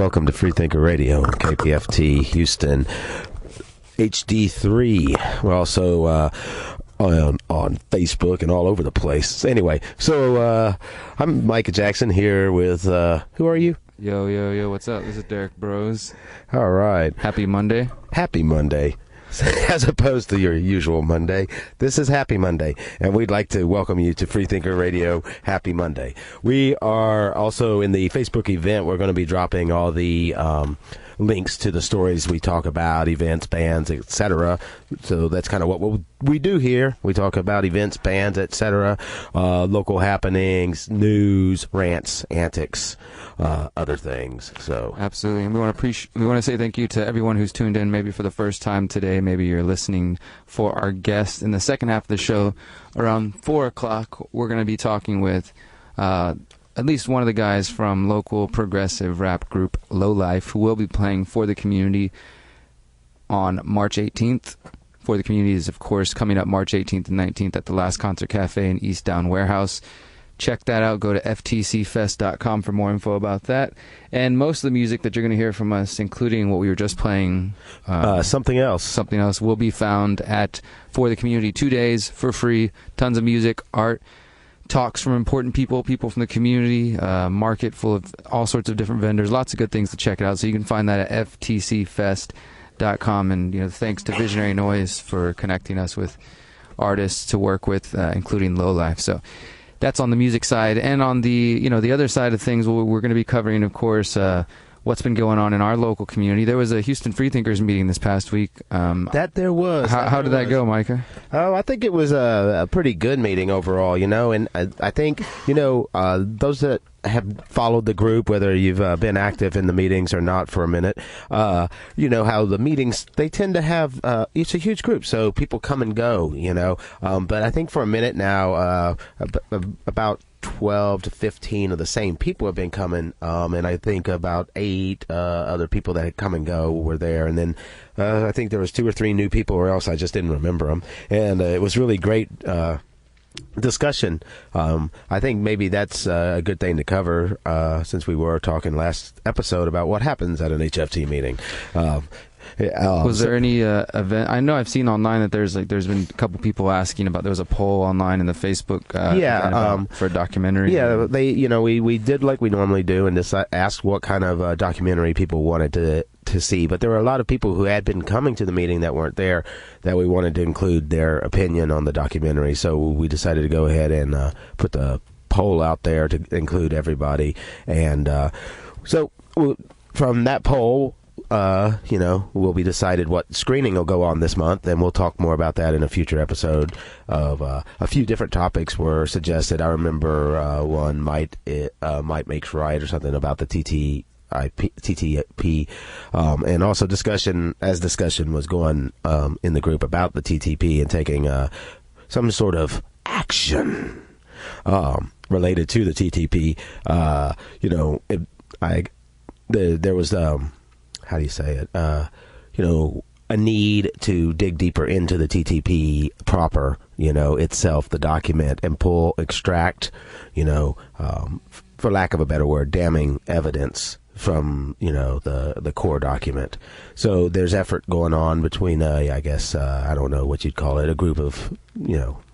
welcome to Freethinker Radio on KPFT Houston HD3. We're also on Facebook and all over the place. Anyway, so I'm Micah Jackson here with, who are you? Yo, what's up? This is Derrick, Broze. All right. Happy Monday. Happy Monday. As opposed to your usual Monday, this is Happy Monday, and we'd like to welcome you to Freethinker Radio. Happy Monday. We are also in the Facebook event. We're going to be dropping all the links to the stories we talk about, events, bands, etc. So that's kind of what we do here. We talk about events, bands, etc., local happenings, news, rants, antics, other things. So absolutely, and we want to say thank you to everyone who's tuned in, maybe for the first time today. Maybe you're listening for our guest. In the second half of the show, around 4 o'clock, we're going to be talking with at least one of the guys from local progressive rap group Lowlife, who will be playing For the Community on March 18th. For the Community is, of course, coming up March 18th and 19th at the Last Concert Cafe in East Down Warehouse. Check that out. Go to ftcfest.com for more info about that. And most of the music that you're going to hear from us, including what we were just playing, Something Else, will be found at For the Community 2 days for free. Tons of music, art, talks from important people from the community, market full of all sorts of different vendors, lots of good things to check it out. So you can find that at ftcfest.com. And thanks to Visionary Noise for connecting us with artists to work with, including Lowlife. So that's on the music side. And on the the other side of things, we're going to be covering, of course, what's been going on in our local community. There was a Houston Freethinkers meeting this past week. There was. How did that go, Micah? Oh, I think it was a pretty good meeting overall, and I think, those that have followed the group, whether you've been active in the meetings or not for a minute, you know how the meetings, they tend to have, it's a huge group, so people come and go, but I think for a minute now, about 12 to 15 of the same people have been coming, and I think about 8 other people that had come and go were there, and then I think there was 2 or 3 new people, or else I just didn't remember them, and it was really great discussion. I think maybe that's a good thing to cover, since we were talking last episode about what happens at an HFT meeting. Was there any event? I know I've seen online that there's been a couple people asking about. There was a poll online in the Facebook for a documentary. Yeah, we did like we normally do and just asked what kind of documentary people wanted to see. But there were a lot of people who had been coming to the meeting that weren't there, that we wanted to include their opinion on the documentary. So we decided to go ahead and put the poll out there to include everybody. And so from that poll, will be decided what screening will go on this month, and we'll talk more about that in a future episode. Of a few different topics were suggested. I remember one, might makes right, or something about the TTP, and also discussion was going in the group about the TTP and taking some sort of action related to the TTP. There was how do you say it? A need to dig deeper into the TTP proper, itself, the document, and extract, for lack of a better word, damning evidence from, the core document. So there's effort going on between, I guess, I don't know what you'd call it, a group of,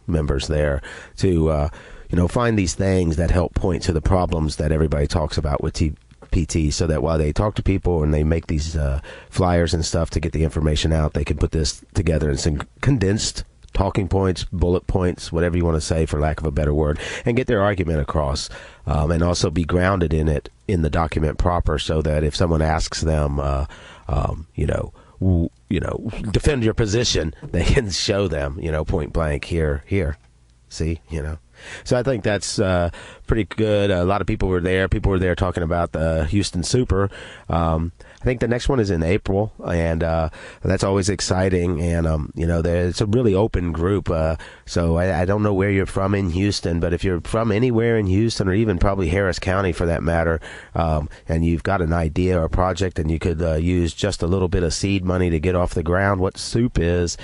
members there to, find these things that help point to the problems that everybody talks about with PT, so that while they talk to people and they make these flyers and stuff to get the information out, they can put this together in some condensed talking points, bullet points, whatever you want to say, for lack of a better word, and get their argument across, and also be grounded in it, in the document proper, so that if someone asks them, defend your position, they can show them, point blank, here, see, So I think that's pretty good. A lot of people were there. People were there talking about the Houston Super. I think the next one is in April, and that's always exciting. And, it's a really open group. So I don't know where you're from in Houston, but if you're from anywhere in Houston, or even probably Harris County for that matter, and you've got an idea or a project, and you could use just a little bit of seed money to get off the ground, what SOUP is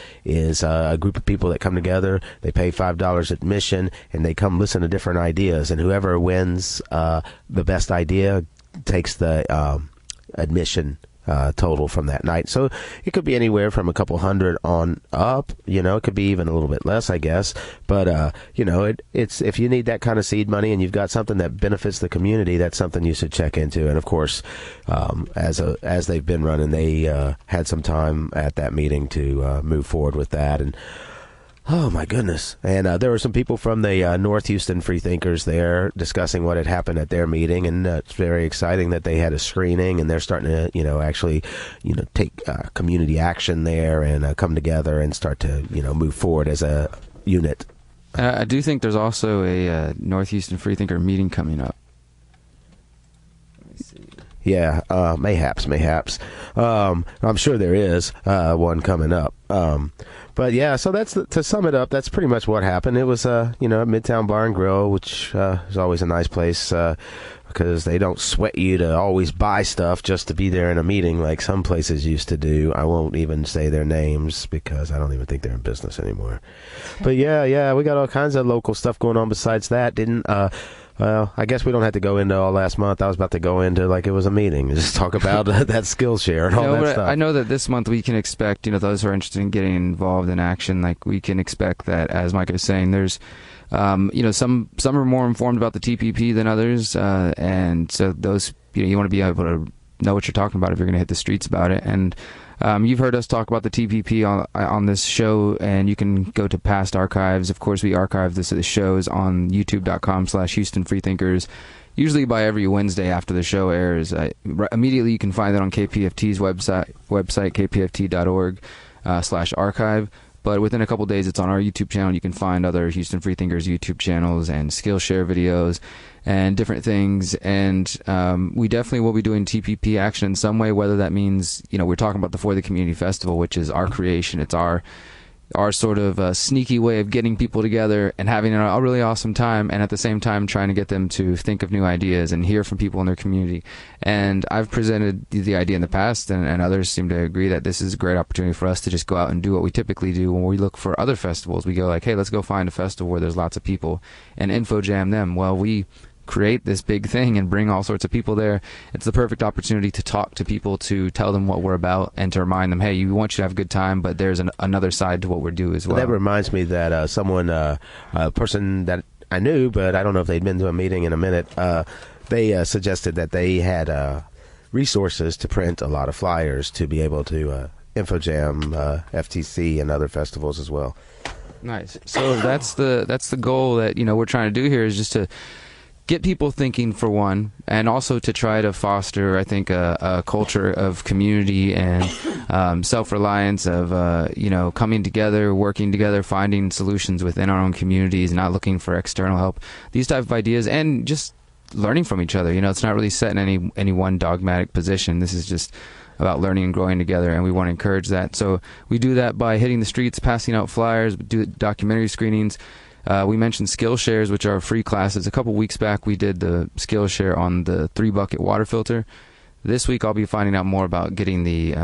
a group of people that come together. They pay $5 admission, and they come listen to different ideas. And whoever wins the best idea takes the admission total from that night. So it could be anywhere from a couple hundred on up. It could be even a little bit less, I guess. But it's if you need that kind of seed money and you've got something that benefits the community, that's something you should check into. And of course, as they've been running, they had some time at that meeting to move forward with that. And oh my goodness! And there were some people from the North Houston Freethinkers there discussing what had happened at their meeting, and it's very exciting that they had a screening and they're starting to, actually, take community action there and come together and start to, move forward as a unit. I do think there's also a North Houston Freethinker meeting coming up. Let me see. Yeah, mayhaps. I'm sure there is one coming up. But yeah, so to sum it up, that's pretty much what happened. It was a Midtown Bar and Grill, which is always a nice place because they don't sweat you to always buy stuff just to be there in a meeting like some places used to do. I won't even say their names because I don't even think they're in business anymore. But yeah, we got all kinds of local stuff going on besides that. Well, I guess we don't have to go into all last month. I was about to go into like it was a meeting. Just talk about that skill share and all that stuff. I know that this month we can expect, those who are interested in getting involved in action, like we can expect that, as Micah was saying, there's, some are more informed about the TPP than others. And so those, you want to be able to know what you're talking about if you're going to hit the streets about it. And you've heard us talk about the TPP on this show, and you can go to past archives. Of course, we archive the shows on youtube.com/Houston Freethinkers, usually by every Wednesday after the show airs. Immediately, you can find that on KPFT's website kpft.org/archive. But within a couple days, it's on our YouTube channel. You can find other Houston Freethinkers YouTube channels and Skillshare videos and different things. And we definitely will be doing TPP action in some way, whether that means, we're talking about the For the Community Festival, which is our creation. It's our sort of sneaky way of getting people together and having a really awesome time, and at the same time trying to get them to think of new ideas and hear from people in their community. And I've presented the idea in the past, and others seem to agree that this is a great opportunity for us to just go out and do what we typically do when we look for other festivals. We go like, hey, let's go find a festival where there's lots of people and info jam them. Well, we create this big thing and bring all sorts of people there. It's the perfect opportunity to talk to people, to tell them what we're about, and to remind them, hey, we want you to have a good time, but there's another side to what we're doing as well. That reminds me that a person that I knew, but I don't know if they'd been to a meeting in a minute, they suggested that they had resources to print a lot of flyers to be able to info jam FTC and other festivals as well. Nice. So that's the goal that we're trying to do here, is just to get people thinking, for one, and also to try to foster, I think, a culture of community and self-reliance, of coming together, working together, finding solutions within our own communities, not looking for external help. These type of ideas, and just learning from each other. It's not really set in any one dogmatic position. This is just about learning and growing together, and we want to encourage that. So we do that by hitting the streets, passing out flyers, do documentary screenings. We mentioned Skillshares, which are free classes. A couple weeks back, we did the Skillshare on the 3-bucket water filter. This week, I'll be finding out more about getting the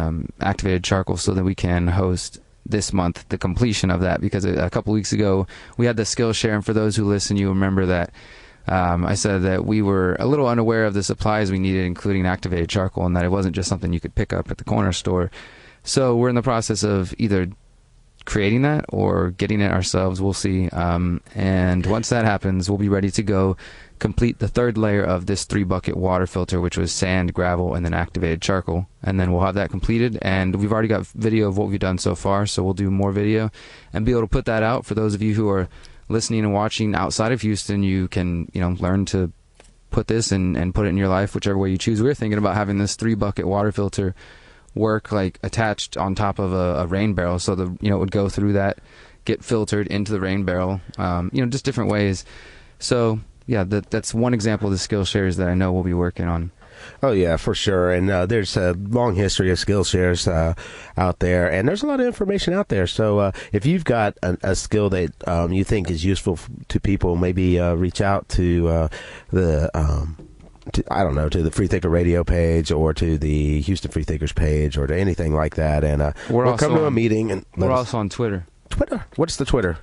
activated charcoal so that we can host this month the completion of that, because a couple weeks ago, we had the Skillshare, and for those who listen, you remember that I said that we were a little unaware of the supplies we needed, including activated charcoal, and that it wasn't just something you could pick up at the corner store. So we're in the process of either creating that or getting it ourselves. We'll see. And once that happens, we'll be ready to go complete the third layer of this 3-bucket water filter, which was sand, gravel, and then activated charcoal. And then we'll have that completed, and we've already got video of what we've done so far, so we'll do more video and be able to put that out. For those of you who are listening and watching outside of Houston, you can learn to put this and put it in your life, whichever way you choose. We're thinking about having this 3-bucket water filter work like attached on top of a rain barrel, so it would go through that, get filtered into the rain barrel, just different ways. So yeah, that's one example of the Skillshares that I know we'll be working on. Oh yeah, for sure. And there's a long history of Skillshares out there, and there's a lot of information out there. So if you've got a skill that you think is useful to people, maybe reach out to to the Freethinker Radio page, or to the Houston Freethinkers page, or to anything like that. And we'll come to a meeting. And we're also on Twitter. Twitter? What's the Twitter?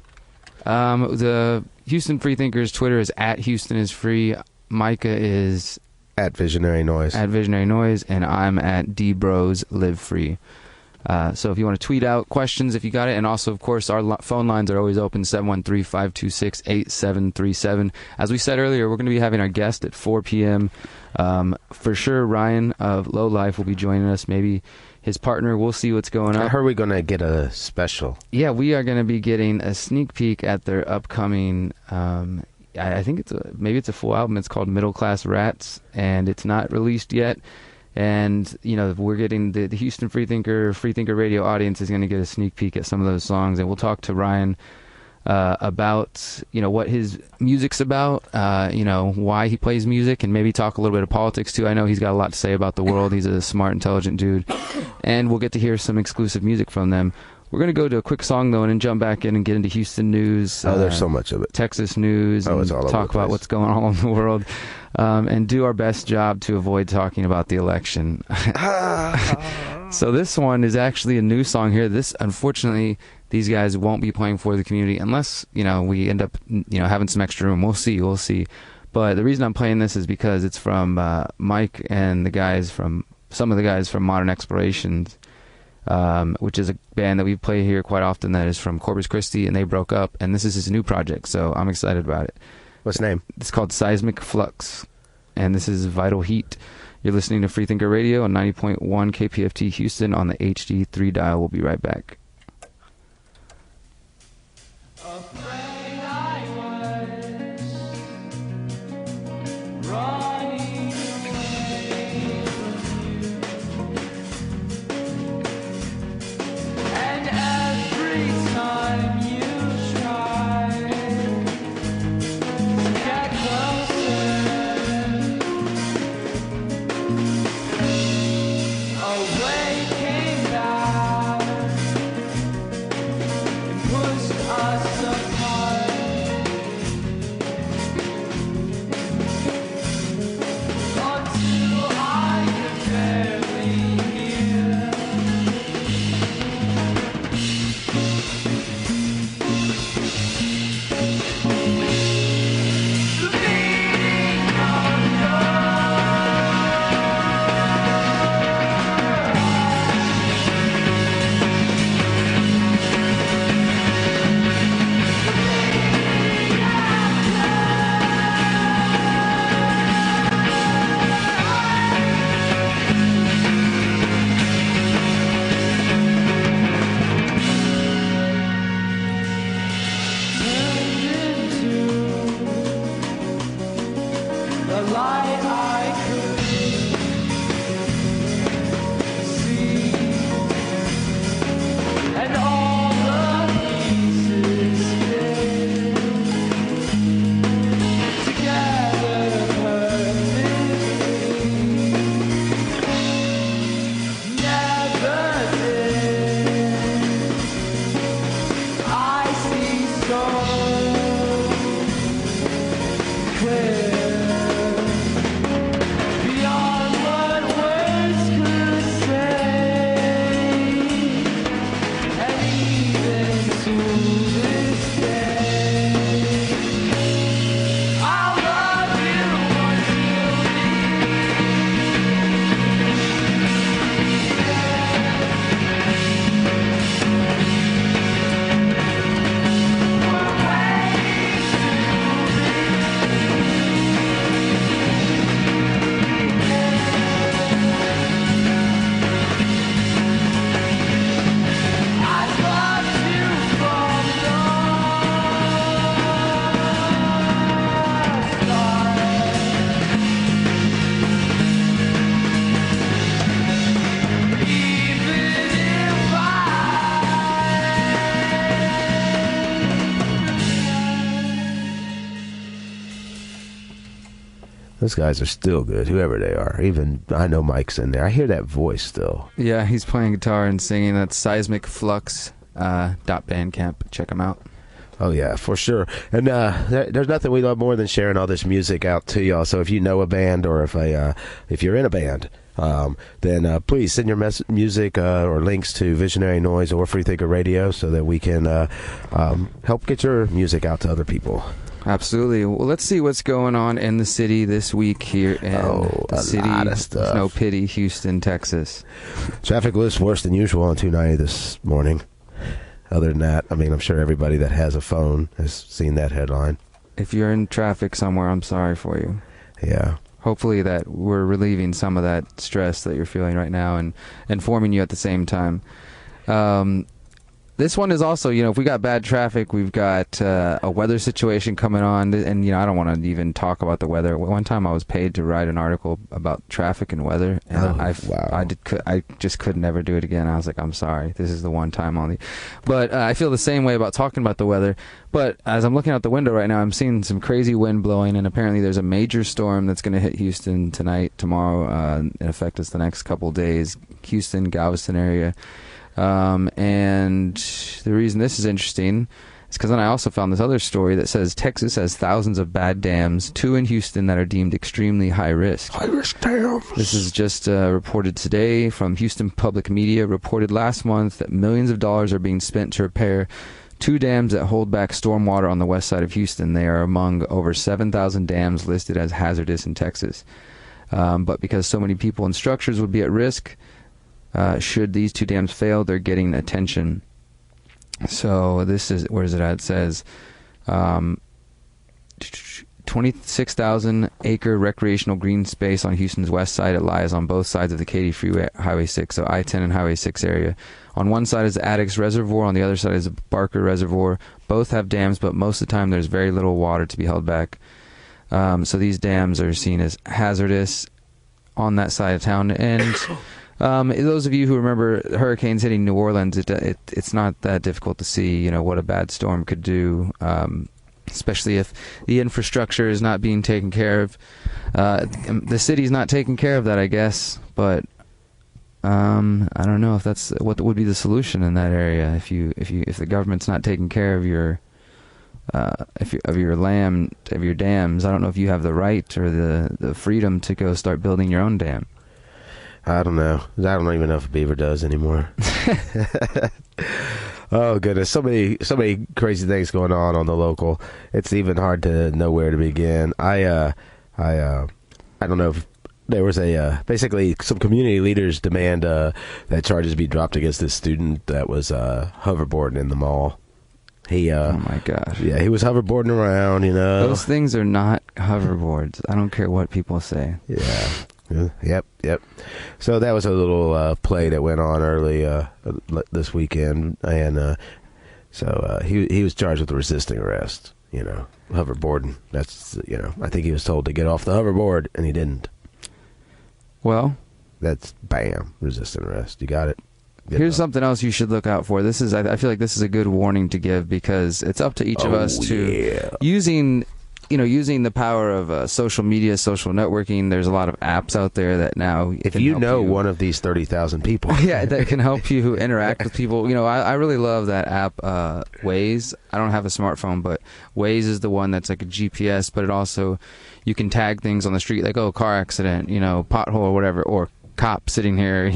The Houston Freethinkers Twitter is @HoustonIsFree. Micah is At Visionary Noise. At Visionary Noise, and I'm at Broze Live Free. So if you want to tweet out questions, if you got it, and also, of course, our phone lines are always open, 713-526-8737. As we said earlier, we're going to be having our guest at 4 p.m. For sure, Ryan of Lowlife will be joining us, maybe his partner. We'll see what's going on. I heard we're going to get a special. Yeah, we are going to be getting a sneak peek at their upcoming... I think maybe it's a full album. It's called Middle Class Rats, and it's not released yet. And, you know, we're getting the Houston Freethinker Radio audience is going to get a sneak peek at some of those songs. And we'll talk to Ryan about, you know, what his music's about, you know, why he plays music, and maybe talk a little bit of politics, too. I know he's got a lot to say about the world. He's a smart, intelligent dude. And we'll get to hear some exclusive music from them. We're going to go to a quick song, though, and then jump back in and get into Houston news. There's so much of it. Texas news. And it's all talk about what's going on in the world. And do our best job to avoid talking about the election. So this one is actually a new song here. This, unfortunately, these guys won't be playing for the community unless, you know, we end up, you know, having some extra room. We'll see. But the reason I'm playing this is because it's from Mike and some of the guys from Modern Explorations. Which is a band that we play here quite often that is from Corpus Christi, and they broke up, and this is his new project, so I'm excited about it. What's the name? It's called Seismix Flux, and this is Vital Heat. You're listening to Freethinker Radio on 90.1 KPFT Houston on the HD3 dial. We'll be right back. Afraid I was running away from you. And every time you try to get closer, away came back and pushed us apart. Until I could barely hear. The light I could see, and all the pieces fit together perfectly. Never did I see so clear. Beyond what words could say, and even to this day, I'll love you until the end. We're waiting I've loved you from the start. Even if Those guys are still good, whoever they are. Even, I know Mike's in there. I hear that voice still. Yeah, he's playing guitar and singing. That's Seismic Flux .bandcamp. Check him out. Oh, yeah, for sure. And there's nothing we love more than sharing all this music out to y'all. So if you know a band, or if you're in a band, then please send your music or links to Visionary Noise or Freethinker Radio so that we can help get your music out to other people. Absolutely. Well, let's see what's going on in the city this week here in the city lot of of stuff. No Pity, Houston, Texas. Traffic was worse than usual on 290 this morning. Other than that, I mean, I'm sure everybody that has a phone has seen that headline. If you're in traffic somewhere, I'm sorry for you. Yeah. Hopefully that we're relieving some of that stress that you're feeling right now and informing you at the same time. This one is also, if we got bad traffic, we've got a weather situation coming on, and I don't want to even talk about the weather. One time I was paid to write an article about traffic and weather, and wow. I just could never do it again. I was like, I'm sorry, this is the one time only. But I feel the same way about talking about the weather. But as I'm looking out the window right now, I'm seeing some crazy wind blowing, and apparently there's a major storm that's going to hit Houston tonight, tomorrow, and affect us the next couple days. Houston, Galveston area. And the reason this is interesting is because then I also found this other story that says Texas has thousands of bad dams, 2 in Houston that are deemed extremely high risk. High risk dams. This is just reported today from Houston Public Media, reported last month that millions of dollars are being spent to repair 2 dams that hold back stormwater on the west side of Houston. They are among over 7,000 dams listed as hazardous in Texas. But because so many people and structures would be at risk, should these 2 dams fail, they're getting attention. So this is, where is it at? It says 26,000 acre recreational green space on Houston's west side. It lies on both sides of the Katy Freeway, Highway 6, so I-10 and Highway 6 area. On one side is the Addicks Reservoir, on the other side is the Barker Reservoir. Both have dams, but most of the time there's very little water to be held back. So these dams are seen as hazardous on that side of town. And those of you who remember hurricanes hitting New Orleans, it's not that difficult to see, what a bad storm could do, especially if the infrastructure is not being taken care of. The city's not taking care of that, I guess, but I don't know if that's what would be the solution in that area. If the government's not taking care of your your dams, I don't know if you have the right or the freedom to go start building your own dam. I don't know. I don't even know if Beaver does anymore. Oh goodness, so many crazy things going on the local. It's even hard to know where to begin. I don't know if there was basically some community leaders demand that charges be dropped against this student that was hoverboarding in the mall. Oh my gosh. Yeah, he was hoverboarding around, Those things are not hoverboards. I don't care what people say. Yeah. Yep. So that was a little play that went on early this weekend, and so he was charged with resisting arrest. Hoverboarding. That's I think he was told to get off the hoverboard, and he didn't. Well, that's bam, resisting arrest. You got it. Here's something else you should look out for. This is, I feel like this is a good warning to give, because it's up to each of us to using the power of social media, social networking. There's a lot of apps out there that now, if you know one of these 30,000 people, that can help you interact with people. I really love that app, Waze. I don't have a smartphone, but Waze is the one that's like a GPS, but it also, you can tag things on the street, like, car accident, pothole or whatever, or cop sitting here,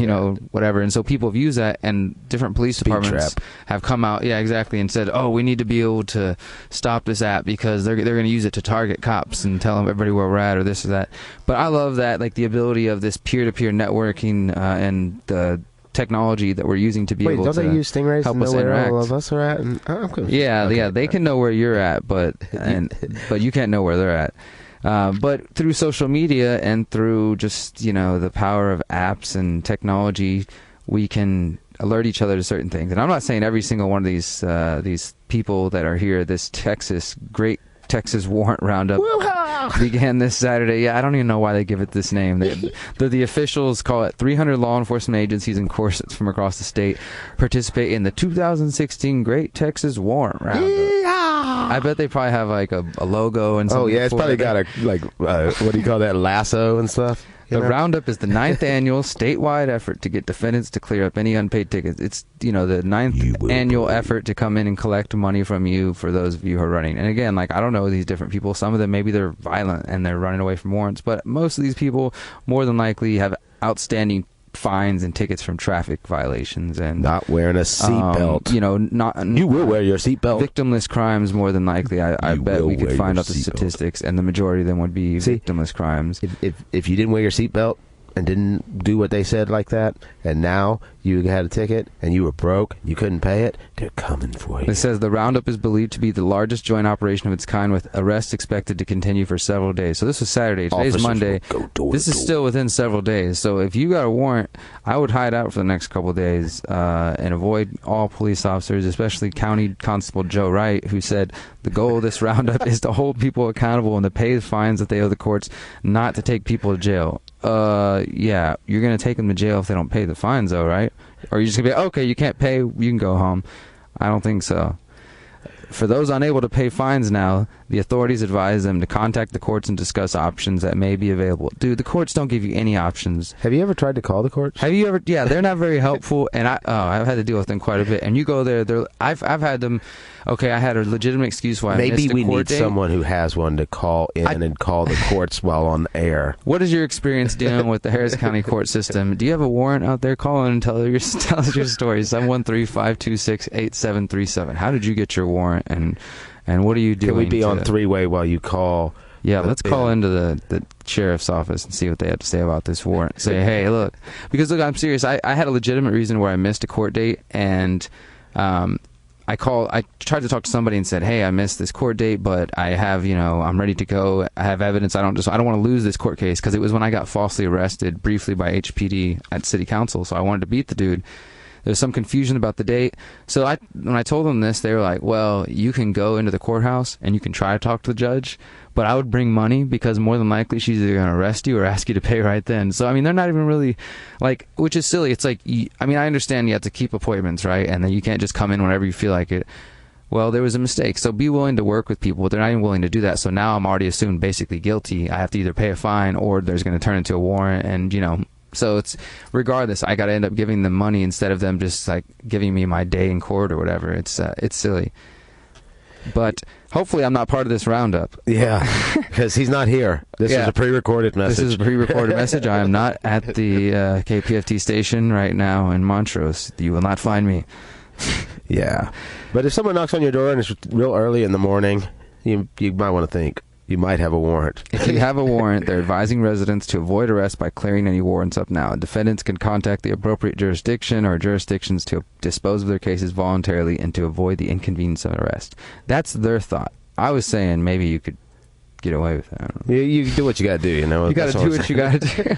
whatever. And so people have used that, and different police departments have come out, exactly, and said, we need to be able to stop this app because they're going to use it to target cops and tell them everybody where we're at or this or that. But I love that, like the ability of this peer-to-peer networking and the technology that we're using to be able to don't they use Stingrays help to us know where interact. all of us are at? And, they can know where you're at, but you can't know where they're at. But through social media and through just, the power of apps and technology, we can alert each other to certain things. And I'm not saying every single one of these people that are here, this great Texas Warrant Roundup began this Saturday. I don't even know why they give it this name. The officials call it 300 law enforcement agencies and courses from across the state participate in the 2016 Great Texas Warrant Roundup. I bet they probably have like a logo and something. It's probably got a what do you call that, lasso and stuff? The Roundup is the 9th annual statewide effort to get defendants to clear up any unpaid tickets. It's, the 9th annual effort to come in and collect money from you for those of you who are running. And again, I don't know these different people. Some of them, maybe they're violent and they're running away from warrants. But most of these people more than likely have outstanding fines and tickets from traffic violations and Not wearing a seatbelt. You will wear your seatbelt. Victimless crimes, more than likely. I You bet will we could wear find your out the seatbelt. statistics, and the majority of them would be See? victimless crimes. If you didn't wear your seatbelt and didn't do what they said like that, and now you had a ticket and you were broke, you couldn't pay it, they're coming for you. It says the roundup is believed to be the largest joint operation of its kind, with arrests expected to continue for several days. So this was Saturday. Today's Officers Monday. will go door This to is door. still within several days. So if you got a warrant, I would hide out for the next couple of days and avoid all police officers, especially County Constable Joe Wright, who said the goal of this roundup is to hold people accountable and to pay the fines that they owe the courts, not to take people to jail. Yeah, you're going to take them to jail if they don't pay the fines, though, right? Or you're just going to be, okay, you can't pay, you can go home. I don't think so. For those unable to pay fines now, the authorities advise them to contact the courts and discuss options that may be available. Dude, the courts don't give you any options. Have you ever tried to call the courts? Have you ever? Yeah, they're not very helpful, and I've had to deal with them quite a bit. And you go there, I've had them. Okay, I had a legitimate excuse why I Maybe missed a we court need date. someone who has one to call in and call the courts while on the air. What is your experience dealing with the Harris County court system? Do you have a warrant out there? Call in and tell us your story. 713-526-8737. How did you get your warrant, and what are you doing? Can we be on three-way while you call? Yeah, let's call into the sheriff's office and see what they have to say about this warrant. Say, hey, look, because look, I'm serious. I had a legitimate reason where I missed a court date, and I tried to talk to somebody and said, hey, I missed this court date, but I have, I'm ready to go. I have evidence. I don't want to lose this court case, because it was when I got falsely arrested briefly by HPD at city council. So I wanted to beat the dude. There was some confusion about the date. So when I told them this, they were like, well, you can go into the courthouse and you can try to talk to the judge, but I would bring money, because more than likely she's either going to arrest you or ask you to pay right then. So, I mean, they're not even really, which is silly. It's like, I understand you have to keep appointments, right? And then you can't just come in whenever you feel like it. Well, there was a mistake. So be willing to work with people, but they're not even willing to do that. So now I'm already assumed basically guilty. I have to either pay a fine or there's going to turn into a warrant, and, so it's, regardless, I got to end up giving them money instead of them just giving me my day in court or whatever. It's silly. But hopefully I'm not part of this roundup. Yeah, because he's not here. This is a pre-recorded message. This is a pre-recorded message. I am not at the KPFT station right now in Montrose. You will not find me. Yeah. But if someone knocks on your door and it's real early in the morning, you might want to think. You might have a warrant. If you have a warrant, they're advising residents to avoid arrest by clearing any warrants up now. Defendants can contact the appropriate jurisdiction or jurisdictions to dispose of their cases voluntarily and to avoid the inconvenience of arrest. That's their thought. I was saying maybe you could get away with it. I don't know. You do what you got to do, You got to do what you got to do.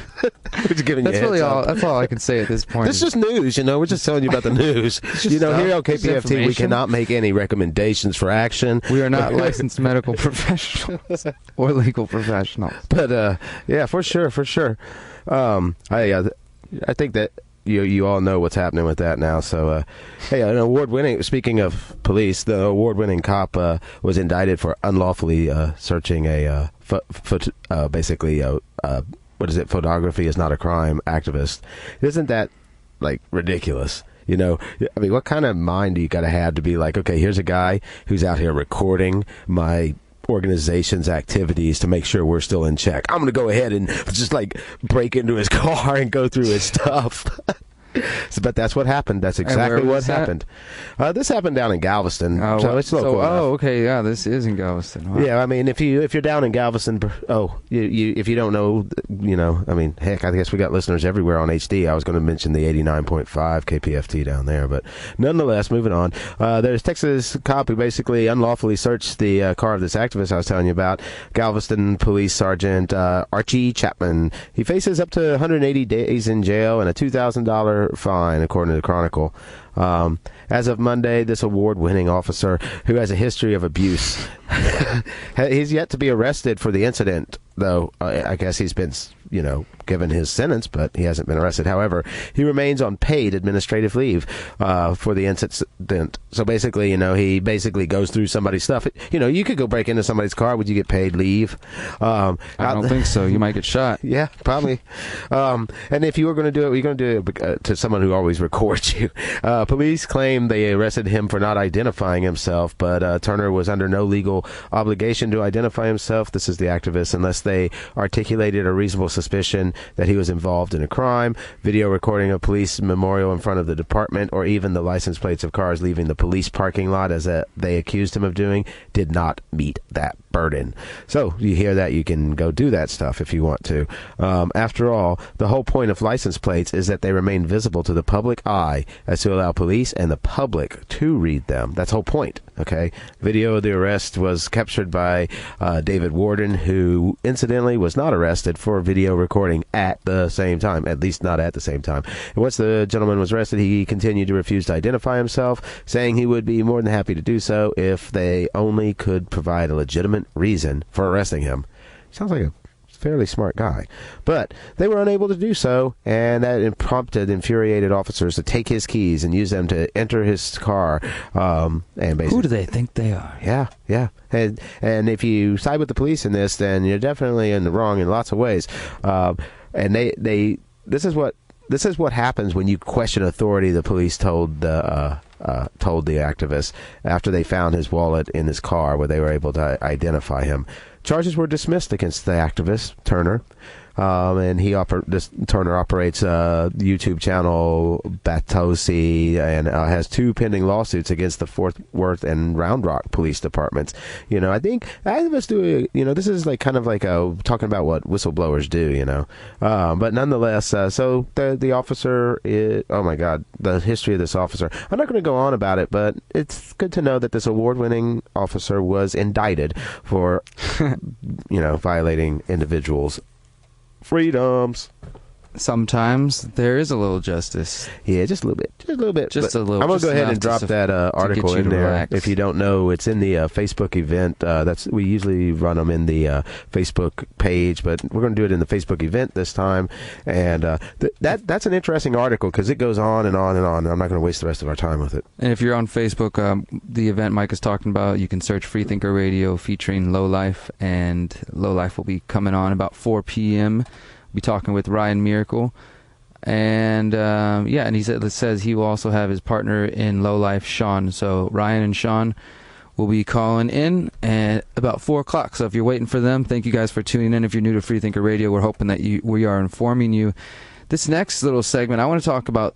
We're just giving That's you a really heads all. up. That's all I can say at this point. This is just news, We're just telling you about the news. just Here stuff. on Just KPFT, we information. cannot make any recommendations for action. We are not licensed medical professionals or legal professionals. But yeah, for sure. I think that you all know what's happening with that now. So, hey, an award-winning. Speaking of police, the award-winning cop was indicted for unlawfully searching a what is it? Photography is not a crime. Activist. Isn't that ridiculous? What kind of mind do you got to have to be like, okay, here's a guy who's out here recording my organization's activities to make sure we're still in check. I'm going to go ahead and just break into his car and go through his stuff. But that's what happened. That's exactly what happened. This happened down in Galveston, so it's local enough. Okay, yeah, this is in Galveston. Wow. Yeah, if you're down in Galveston, if you don't know, heck, I guess we got listeners everywhere on HD. I was going to mention the 89.5 KPFT down there, but nonetheless, moving on. There's a Texas cop who basically unlawfully searched the car of this activist I was telling you about, Galveston Police Sergeant Archie Chapman. He faces up to 180 days in jail and a $2,000 fine, according to the Chronicle. As of Monday, this award-winning officer, who has a history of abuse, he's yet to be arrested for the incident, though I guess he's been, given his sentence, but he hasn't been arrested. However, he remains on paid administrative leave for the incident. So basically, he basically goes through somebody's stuff. You could go break into somebody's car. Would you get paid leave? I don't think so. You might get shot. Yeah, probably. And if you were going to do it, you're going to do it to someone who always records you. Police claim they arrested him for not identifying himself, but Turner was under no legal obligation to identify himself. This is the activist, unless they articulated a reasonable suspicion suspicion that he was involved in a crime. Video recording of police memorial in front of the department, or even the license plates of cars leaving the police parking lot, as they accused him of doing, did not meet that burden. So you hear that, you can go do that stuff if you want to. After all, the whole point of license plates is that they remain visible to the public eye, as to allow police and the public to read them. That's the whole point. Okay. Video of the arrest was captured by David Warden, who incidentally was not arrested for video recording at the same time, at least not at the same time. And once the gentleman was arrested, he continued to refuse to identify himself, saying he would be more than happy to do so if they only could provide a legitimate reason for arresting him. Sounds like a fairly smart guy. But they were unable to do so, and that prompted infuriated officers to take his keys and use them to enter his car. And basically, Who do they think they are? Yeah. And if you side with the police in this, then you're definitely in the wrong in lots of ways. And this is what happens when you question authority. The police told the activist after they found his wallet in his car, where they were able to identify him. Charges were dismissed against the activist, Turner. And Turner operates a YouTube channel, Batosi, and has 2 pending lawsuits against the Fort Worth and Round Rock police departments. I think activists do. This is kind of talking about what whistleblowers do. But nonetheless, so the officer oh my God, the history of this officer. I'm not going to go on about it, but it's good to know that this award-winning officer was indicted for, violating individuals' freedoms. Sometimes there is a little justice. Yeah, just a little bit. Just a little. I'm going to go ahead and drop that article in there. Relax. If you don't know, it's in the Facebook event. We usually run them in the Facebook page, but we're going to do it in the Facebook event this time. And that's an interesting article because it goes on and on and on. I'm not going to waste the rest of our time with it. And if you're on Facebook, the event Mike is talking about, you can search Freethinker Radio featuring Lowlife, and Lowlife will be coming on about 4 p.m. Be talking with Ryan Miracle, and and he says he will also have his partner in Lowlife, Sean. So Ryan and Sean will be calling in at about 4 o'clock. So if you're waiting for them, thank you guys for tuning in. If you're new to Freethinker Radio, we're hoping that we are informing you. This next little segment, I want to talk about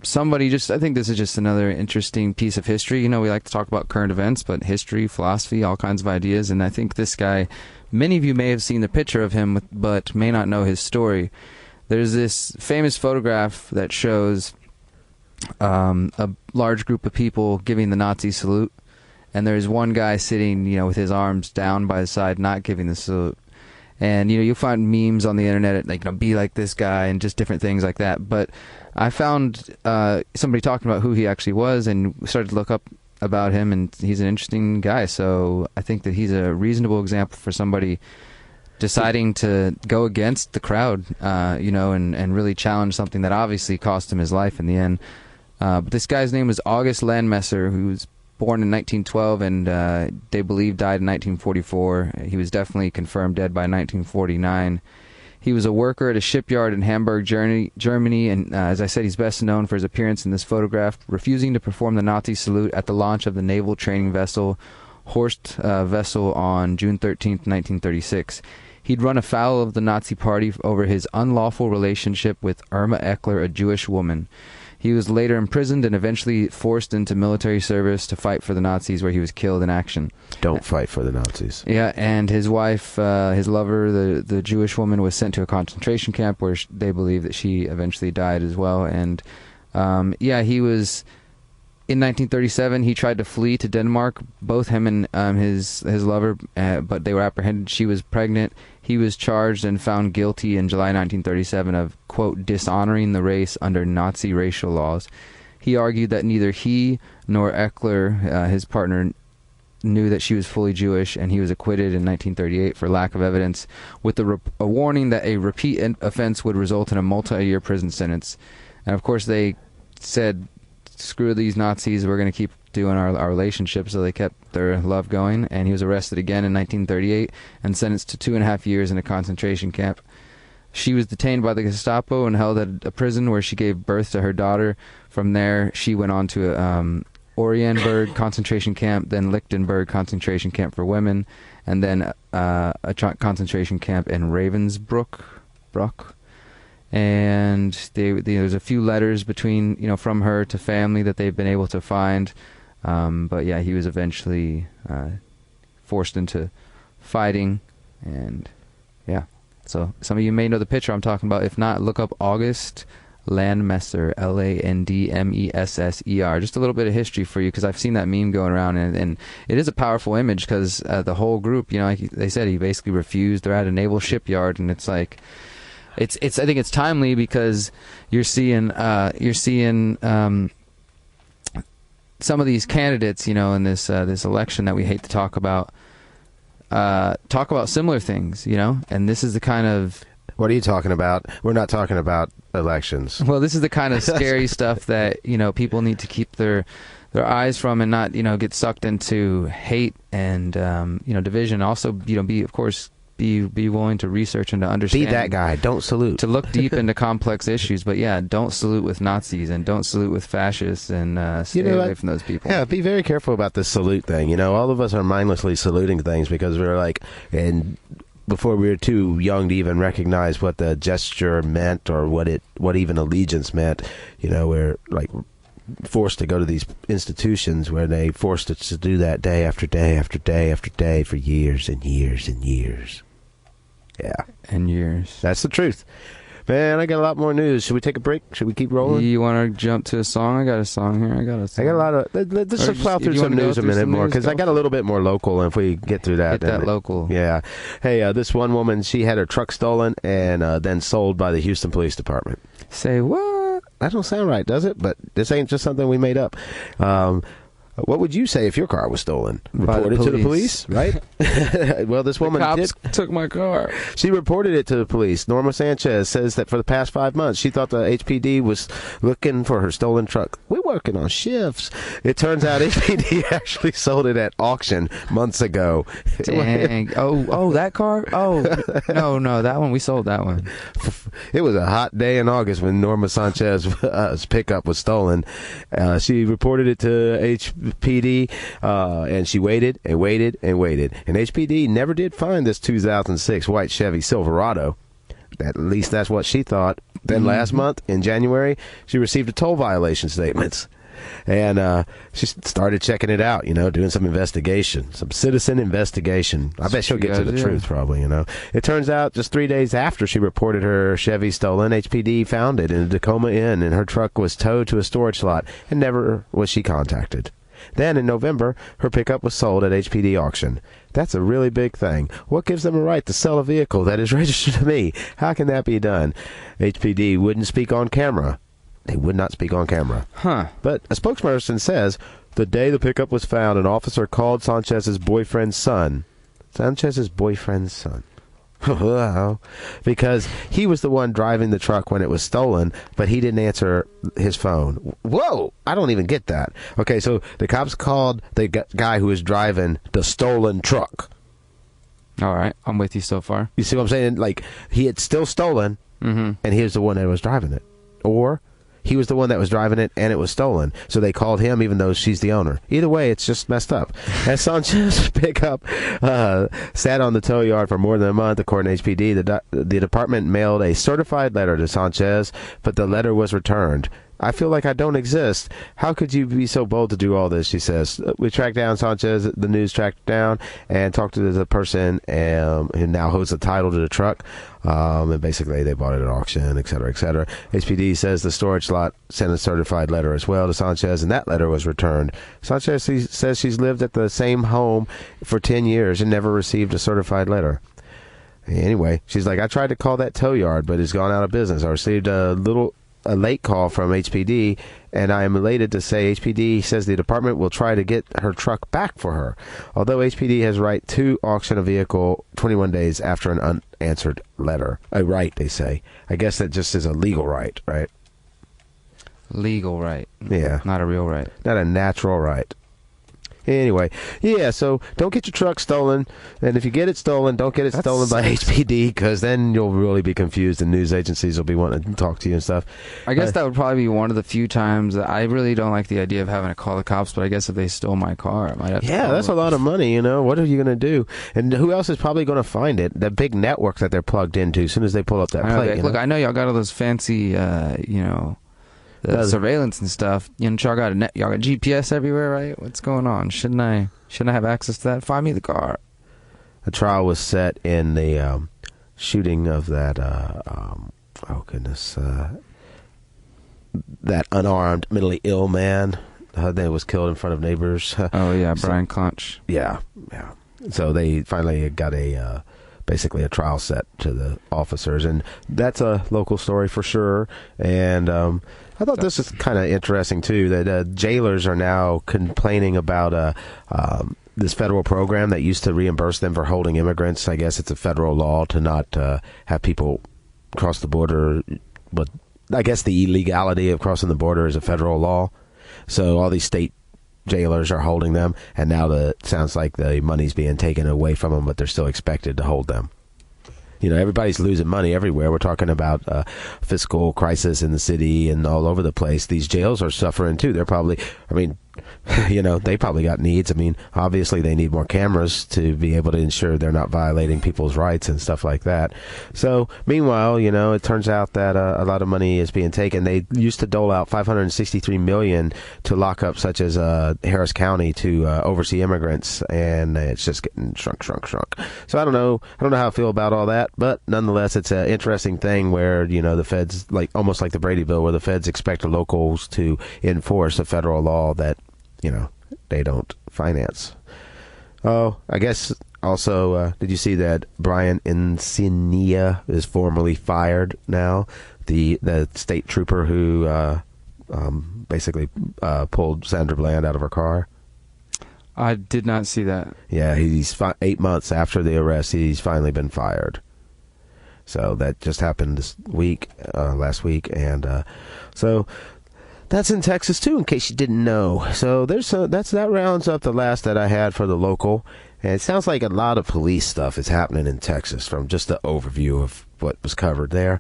somebody. I think this is just another interesting piece of history. We like to talk about current events, but history, philosophy, all kinds of ideas. And I think this guy, many of you may have seen the picture of him, but may not know his story. There's this famous photograph that shows a large group of people giving the Nazi salute, and there's one guy sitting, with his arms down by his side, not giving the salute. And you'll find memes on the internet, be like this guy, and just different things like that. But I found somebody talking about who he actually was, and started to look up about him, and he's an interesting guy. So I think that he's a reasonable example for somebody deciding to go against the crowd, and really challenge something that obviously cost him his life in the end. But this guy's name was August Landmesser, who was born in 1912 and they believe died in 1944. He was definitely confirmed dead by 1949. He was a worker at a shipyard in Hamburg, Germany, and as I said, he's best known for his appearance in this photograph, refusing to perform the Nazi salute at the launch of the naval training vessel Horst vessel on June 13th, 1936. He'd run afoul of the Nazi Party over his unlawful relationship with Irma Eckler, a Jewish woman. He was later imprisoned and eventually forced into military service to fight for the Nazis, where he was killed in action. Don't fight for the Nazis. Yeah, and his wife, his lover, the Jewish woman, was sent to a concentration camp where they believe that she eventually died as well. And he was... In 1937, he tried to flee to Denmark. Both him and his lover, but they were apprehended. She was pregnant. He was charged and found guilty in July 1937 of, quote, dishonoring the race under Nazi racial laws. He argued that neither he nor Eckler, his partner, knew that she was fully Jewish, and he was acquitted in 1938 for lack of evidence, with a warning that a repeat offense would result in a multi-year prison sentence. And of course, they said, screw these Nazis, we're going to keep doing our relationship. So they kept their love going, and he was arrested again in 1938 and sentenced to 2.5 years in a concentration camp. She was detained by the Gestapo and held at a prison where she gave birth to her daughter. From there, she went on to Orienburg concentration camp, then Lichtenberg concentration camp for women, and then a concentration camp in Ravensbrück. and there's a few letters between, from her to family that they've been able to find. But yeah, he was eventually forced into fighting, and yeah. So some of you may know the picture I'm talking about. If not, look up August Landmesser, Landmesser. Just a little bit of history for you, because I've seen that meme going around, and it is a powerful image, because the whole group, like they said, he basically refused. They're at a naval shipyard, and it's like, I think it's timely, because you're seeing some of these candidates, in this election that we hate to talk about similar things, and this is the kind of... What are you talking about? We're not talking about elections. Well, this is the kind of scary stuff that, people need to keep their eyes from, and not, get sucked into hate and, division. Also, be willing to research and to understand. Be that guy. Don't salute. To look deep into complex issues. But yeah, don't salute with Nazis, and don't salute with fascists, and stay away from those people. Yeah, be very careful about this salute thing. All of us are mindlessly saluting things because we're like, and before we were too young to even recognize what the gesture meant, or what even allegiance meant. We're like forced to go to these institutions where they forced us to do that day after day after day after day for years and years and years. Yeah. And years. That's the truth. Man, I got a lot more news. Should we take a break? Should we keep rolling? You want to jump to a song? I got a song here. I got a lot of... Let's just plow through some news a minute more, because I got a little bit more local, and if we get through that... Get that local. Yeah. Hey, this one woman, she had her truck stolen and then sold by the Houston Police Department. Say what? That don't sound right, does it? But this ain't just something we made up. What would you say if your car was stolen? Report it to the police, right? Well, this woman took my car. She reported it to the police. Norma Sanchez says that for the past 5 months, she thought the HPD was looking for her stolen truck. We're working on shifts. It turns out HPD actually sold it at auction months ago. Dang. Oh, that car? Oh, no, that one, we sold that one. It was a hot day in August when Norma Sanchez's pickup was stolen. She reported it to HPD, and she waited and waited and waited. And HPD never did find this 2006 white Chevy Silverado. At least that's what she thought. Then last month, in January, she received a toll violation statements. And she started checking it out, doing some investigation, some citizen investigation. I bet she'll get to the truth, probably, It turns out just 3 days after she reported her Chevy stolen, HPD found it in a Tacoma Inn, and her truck was towed to a storage lot, and never was she contacted. Then, in November, her pickup was sold at HPD auction. That's a really big thing. What gives them a right to sell a vehicle that is registered to me? How can that be done? HPD wouldn't speak on camera. They would not speak on camera. Huh. But a spokesperson says the day the pickup was found, an officer called Sanchez's boyfriend's son. Sanchez's boyfriend's son. Because he was the one driving the truck when it was stolen, but he didn't answer his phone. Whoa! I don't even get that. Okay, so the cops called the guy who was driving the stolen truck. All right, I'm with you so far. You see what I'm saying? Like, he had still stolen, and he was the one that was driving it. Or he was the one that was driving it, and it was stolen. So they called him, even though she's the owner. Either way, it's just messed up. As Sanchez's pickup sat on the tow yard for more than a month, according to HPD, the department mailed a certified letter to Sanchez, but the letter was returned. I feel like I don't exist. How could you be so bold to do all this, she says. We tracked down Sanchez, the news tracked down, and talked to the person who now holds the title to the truck. And basically, they bought it at auction, et cetera, et cetera. HPD says the storage lot sent a certified letter as well to Sanchez, and that letter was returned. Sanchez says she's lived at the same home for 10 years and never received a certified letter. Anyway, she's like, I tried to call that tow yard, but it's gone out of business. I received a late call from HPD, and I am elated to say HPD says the department will try to get her truck back for her. Although HPD has right to auction a vehicle 21 days after an unanswered letter. A right, they say. I guess that just is a legal right, right? Legal right. Yeah. Not a real right. Not a natural right. Anyway, yeah, so don't get your truck stolen, and if you get it stolen, don't get it stolen by HPD, because then you'll really be confused, and news agencies will be wanting to talk to you and stuff. I guess that would probably be one of the few times that I really don't like the idea of having to call the cops, but I guess if they stole my car, I might have to call that's a lot of money, you know. What are you going to do? And who else is probably going to find it? That big network that they're plugged into as soon as they pull up that plate. Look, I know y'all got all those fancy, surveillance and stuff. You know, y'all got GPS everywhere, right? What's going on? Shouldn't I have access to that? Find me the car. A trial was set in the shooting of that. That unarmed, mentally ill man that was killed in front of neighbors. Brian Conch. Yeah. So they finally got basically a trial set to the officers, and that's a local story for sure. And I thought this was kind of interesting too, that jailers are now complaining about this federal program that used to reimburse them for holding immigrants. I guess it's a federal law to not have people cross the border, but I guess the illegality of crossing the border is a federal law. So all these state jailers are holding them, and now it sounds like the money's being taken away from them, but they're still expected to hold them. You know, everybody's losing money everywhere. We're talking about fiscal crisis in the city and all over the place. These jails are suffering too. They're probably, they probably got needs. I mean, obviously they need more cameras to be able to ensure they're not violating people's rights and stuff like that. So, meanwhile, it turns out that a lot of money is being taken. They used to dole out $563 million to lockups such as Harris County to oversee immigrants, and it's just getting shrunk. So I don't know how I feel about all that, but nonetheless, it's an interesting thing where, the feds, almost like the Brady bill, where the feds expect the locals to enforce a federal law that they don't finance. Oh, I guess also, did you see that Brian Encinia is formally fired now? The state trooper who basically pulled Sandra Bland out of her car. I did not see that. Yeah, he's 8 months after the arrest, he's finally been fired. So that just happened this week, last week, and so that's in Texas too, in case you didn't know. So that rounds up the last that I had for the local, and it sounds like a lot of police stuff is happening in Texas from just the overview of what was covered there,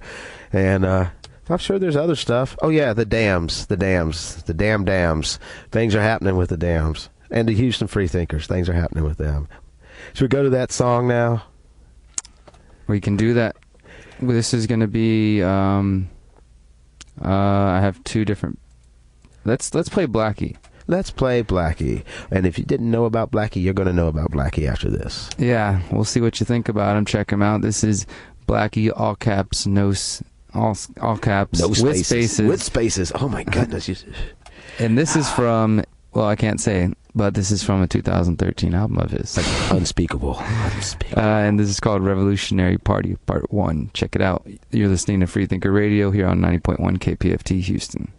and I'm sure there's other stuff. Oh yeah, the damn dams. Things are happening with the dams, and the Houston Freethinkers. Things are happening with them. Should we go to that song now? We can do that. This is going to be. I have two different. Let's play Blackie. Let's play Blackie. And if you didn't know about Blackie, you're going to know about Blackie after this. Yeah, we'll see what you think about him. Check him out. This is Blackie, all caps, all caps, no spaces. With spaces. With spaces. Oh my goodness. And this is from, well, I can't say, but this is from a 2013 album of his. Unspeakable. And this is called Revolutionary Party Part 1. Check it out. You're listening to Freethinker Radio here on 90.1 KPFT Houston.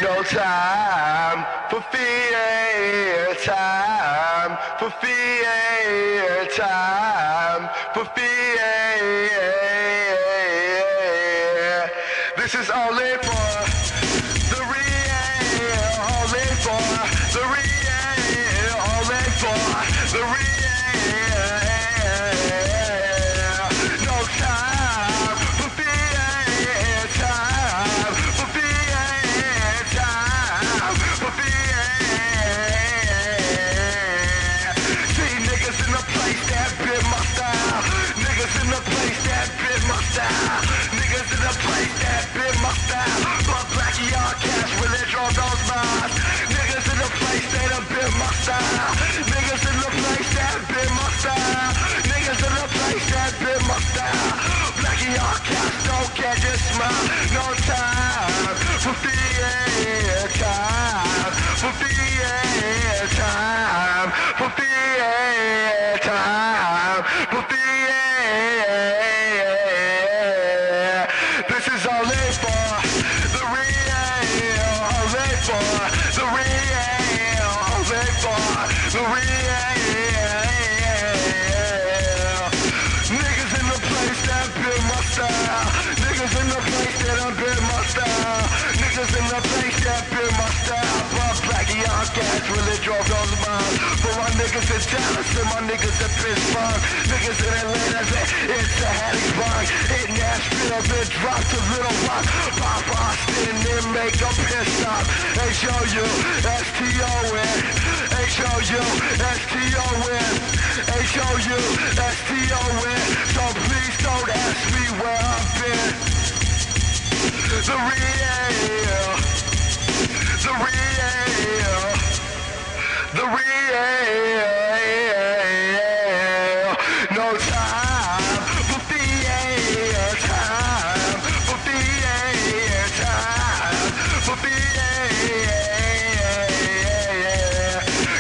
No time for fear, time for fear, time for fear. This is only for the real, only for the real, only for the real. No time for fear, time for fear, time for fear. See niggas in the place that bit my style. Niggas in the place that bit my style. Niggas in the place that bit my style. But Blackie all cash really draw those lines. Niggas in the place that have bit my style. Niggas in the place that bit my style. Niggas in the place that bit my style. Blackie all cash don't catch your smile. No time for fear, time for fear, time for fear, time for fear. This is only for the real, only for the real, only for the real. Niggas in the place that build my style. Niggas in the place that I build my style. Niggas in the place that build my style. But niggas in Dallas and my niggas in Pittsburgh. Niggas in Atlanta, it's the Hattiesburg. In Nashville, then drop to Little Rock. Pop Austin, then make a pit stop. H-O-U-S-T-O-N. H-O-U-S-T-O-N. H-O-U-S-T-O-N. So please don't ask me where I've been. The real. The real. The real. No time for fear. Time for fear. Time for fear.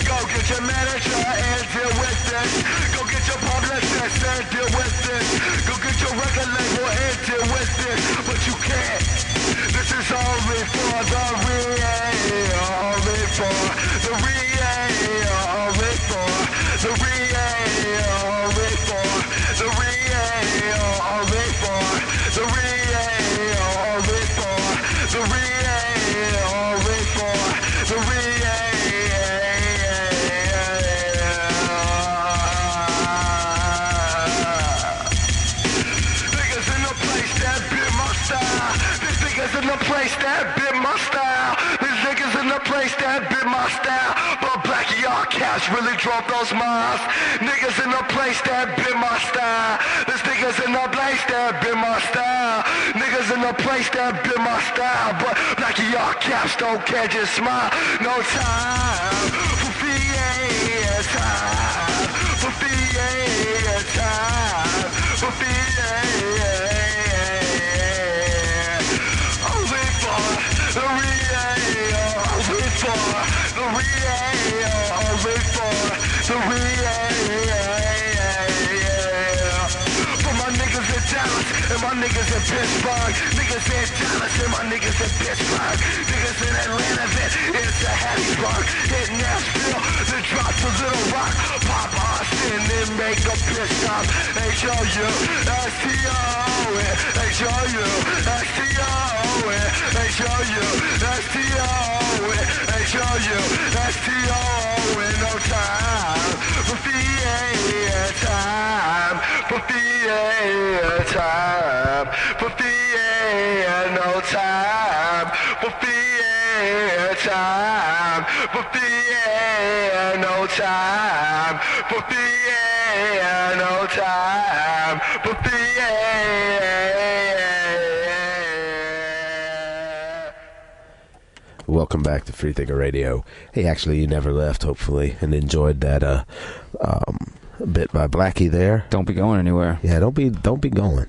Go get your manager and deal with this. Go get your publicist and deal with this. Go get your record label and deal with this. But you can't. This is only for the real. Only for the real. Only for the real. Only for the real. Only for the real. Only for the real. Only for the real. Niggas in the place that bit my style. These niggas in the place that bit my style. These niggas in the place that bit my style. But Blackie, y'all cash really drove those miles. Niggas in the place that bit my style. These niggas in the place that bit my style. Niggas in the place that bit my style. But Blackie, y'all cash don't care, just smile. No time for fear. Time for fear. Time for fear. Only for the real. Only for the real. Only for the real. For my niggas in Dallas and my niggas in Pittsburgh. Niggas in Dallas and my niggas in Pittsburgh. Niggas in Atlanta, then it's the Hattiesburg. Hit Nashville, then drop to Little Rock. Pop Austin, then make a pit stop. H-O-U-S-T-O-N. H-O-U-S-T-O-N. H-O-U-S-T-O-N. H-O-U-S-T-O-N. No time for fear. Time for fear. Time for fear. No time for fear. Time for fear. No time for fear. No time for fear. Welcome back to Freethinker Radio. Hey, actually, you never left, hopefully, and enjoyed that bit by Blackie there. Don't be going anywhere. Yeah, don't be going.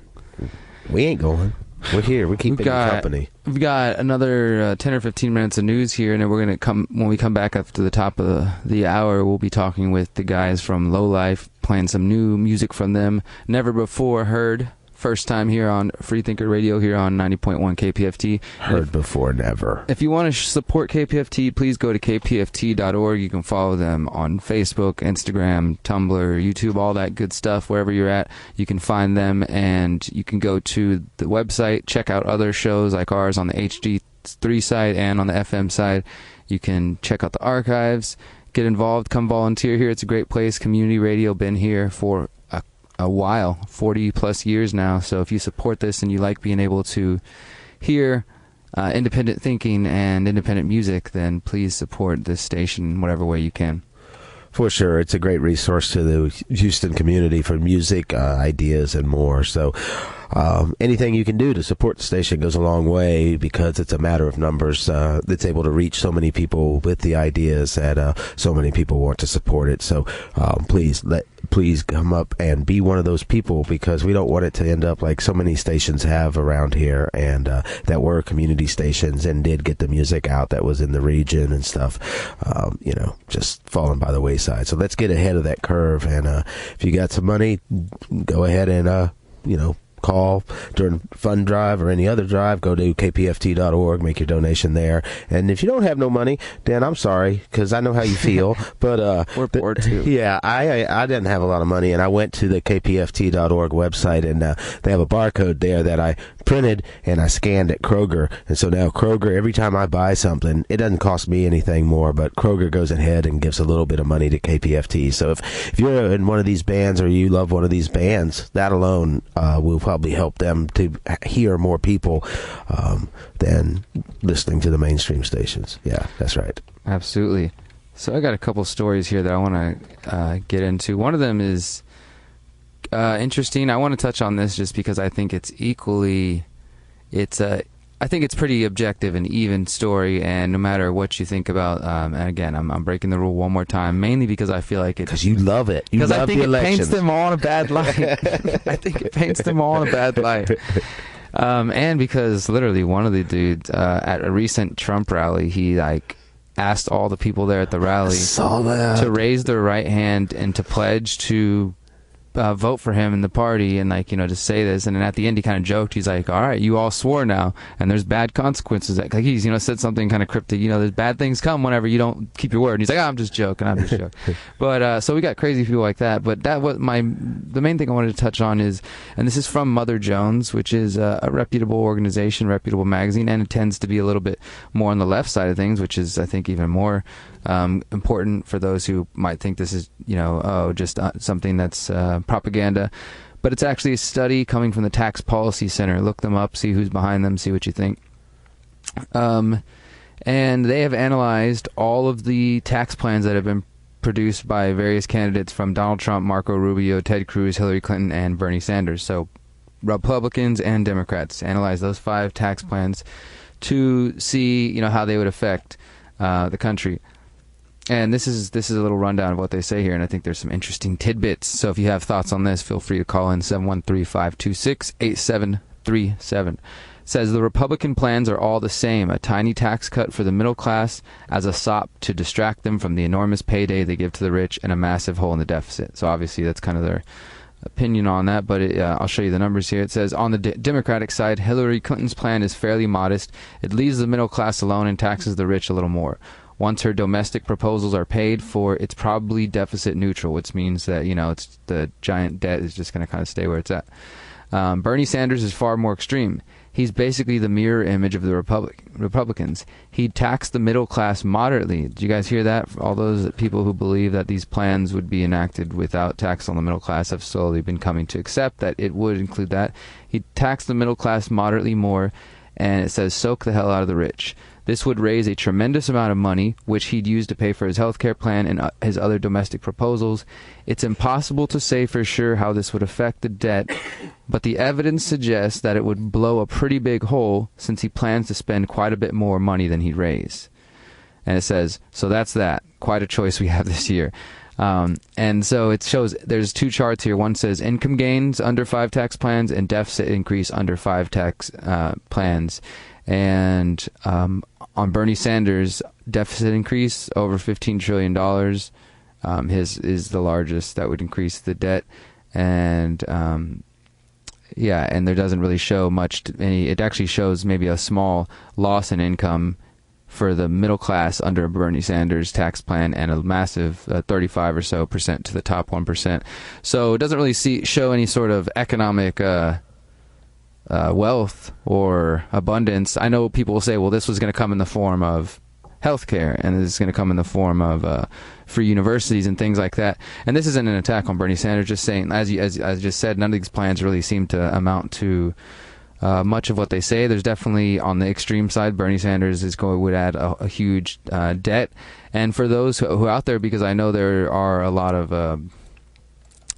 We ain't going. We're here. We're keeping you company. We've got another 10 or 15 minutes of news here, and then we're going to come, when we come back up to the top of the hour, we'll be talking with the guys from Lowlife, playing some new music from them, never before heard. First time here on Freethinker Radio here on 90.1 KPFT. Heard before, never. If you want to support KPFT, please go to kpft.org. You can follow them on Facebook, Instagram, Tumblr, YouTube, all that good stuff. Wherever you're at, you can find them, and you can go to the website, check out other shows like ours on the HD3 side and on the FM side. You can check out the archives, get involved, come volunteer here. It's a great place. Community radio, been here for a while, 40 plus years now. So if you support this and you like being able to hear independent thinking and independent music, then please support this station in whatever way you can. For sure. It's a great resource to the Houston community for music, ideas, and more. So anything you can do to support the station goes a long way, because it's a matter of numbers. It's able to reach so many people with the ideas that so many people want to support it. So please come up and be one of those people, because we don't want it to end up like so many stations have around here, and that were community stations and did get the music out that was in the region and stuff, just falling by the wayside. So let's get ahead of that curve, and if you got some money, go ahead and call during fund drive or any other drive, go to kpft.org, make your donation there. And if you don't have no money, Dan, I'm sorry, because I know how you feel. But we're poor too. Yeah, I didn't have a lot of money, and I went to the kpft.org website, and they have a barcode there that I printed and I scanned at Kroger. And so now Kroger, every time I buy something, it doesn't cost me anything more, but Kroger goes ahead and gives a little bit of money to KPFT. So if you're in one of these bands or you love one of these bands, that alone will probably help them to hear more people than listening to the mainstream stations. Yeah, that's right. Absolutely. So I got a couple stories here that I want to get into. One of them is interesting. I want to touch on this just because I think it's equally, I think it's pretty objective and even story, and no matter what you think about, and again, I'm breaking the rule one more time, mainly because I feel like because you love it. Because I think it paints them all in a bad light. I think it paints them all in a bad light. And because literally one of the dudes at a recent Trump rally, he asked all the people there at the rally to raise their right hand and to pledge to vote for him in the party, and to say this. And then at the end he kind of joked, he's like, all right, you all swore now and there's bad consequences. He's said something kind of cryptic, there's bad things come whenever you don't keep your word. And he's like, I'm just joking. But so we got crazy people like that. But that was the main thing I wanted to touch on is, and this is from Mother Jones, which is a reputable organization, reputable magazine, and it tends to be a little bit more on the left side of things, which is I think even more important for those who might think this is just something that's propaganda. But it's actually a study coming from the Tax Policy Center. Look them up, see who's behind them, see what you think. And they have analyzed all of the tax plans that have been produced by various candidates from Donald Trump, Marco Rubio, Ted Cruz, Hillary Clinton, and Bernie Sanders. So Republicans and Democrats analyzed those 5 tax plans to see how they would affect the country. And this is a little rundown of what they say here, and I think there's some interesting tidbits. So if you have thoughts on this, feel free to call in 713-526-8737. It says the Republican plans are all the same: a tiny tax cut for the middle class as a sop to distract them from the enormous payday they give to the rich, and a massive hole in the deficit. So obviously that's kind of their opinion on that, but I'll show you the numbers here. It says on the Democratic side, Hillary Clinton's plan is fairly modest. It leaves the middle class alone and taxes the rich a little more. Once her domestic proposals are paid for, it's probably deficit neutral, which means that, it's the giant debt is just going to kind of stay where it's at. Bernie Sanders is far more extreme. He's basically the mirror image of the Republicans. He taxed the middle class moderately. Did you guys hear that? All those people who believe that these plans would be enacted without tax on the middle class have slowly been coming to accept that it would include that. He taxed the middle class moderately more, and it says soak the hell out of the rich. This would raise a tremendous amount of money, which he'd use to pay for his health care plan and his other domestic proposals. It's impossible to say for sure how this would affect the debt, but the evidence suggests that it would blow a pretty big hole since he plans to spend quite a bit more money than he'd raise. And it says, so that's that. Quite a choice we have this year. And so it shows there's 2 charts here. One says income gains under 5 tax plans and deficit increase under 5 tax plans. And on Bernie Sanders, deficit increase over $15 trillion. His is the largest that would increase the debt. And and there doesn't really show much. It actually shows maybe a small loss in income for the middle class under Bernie Sanders' tax plan, and a massive 35 or so % to the top 1%. So it doesn't really show any sort of economic wealth or abundance. I know people will say, well, this was going to come in the form of healthcare, and this is going to come in the form of free universities and things like that. And this isn't an attack on Bernie Sanders, just saying, as I just said, none of these plans really seem to amount to much of what they say. There's definitely, on the extreme side, Bernie Sanders would add a huge debt. And for those who are out there, because I know there are a lot of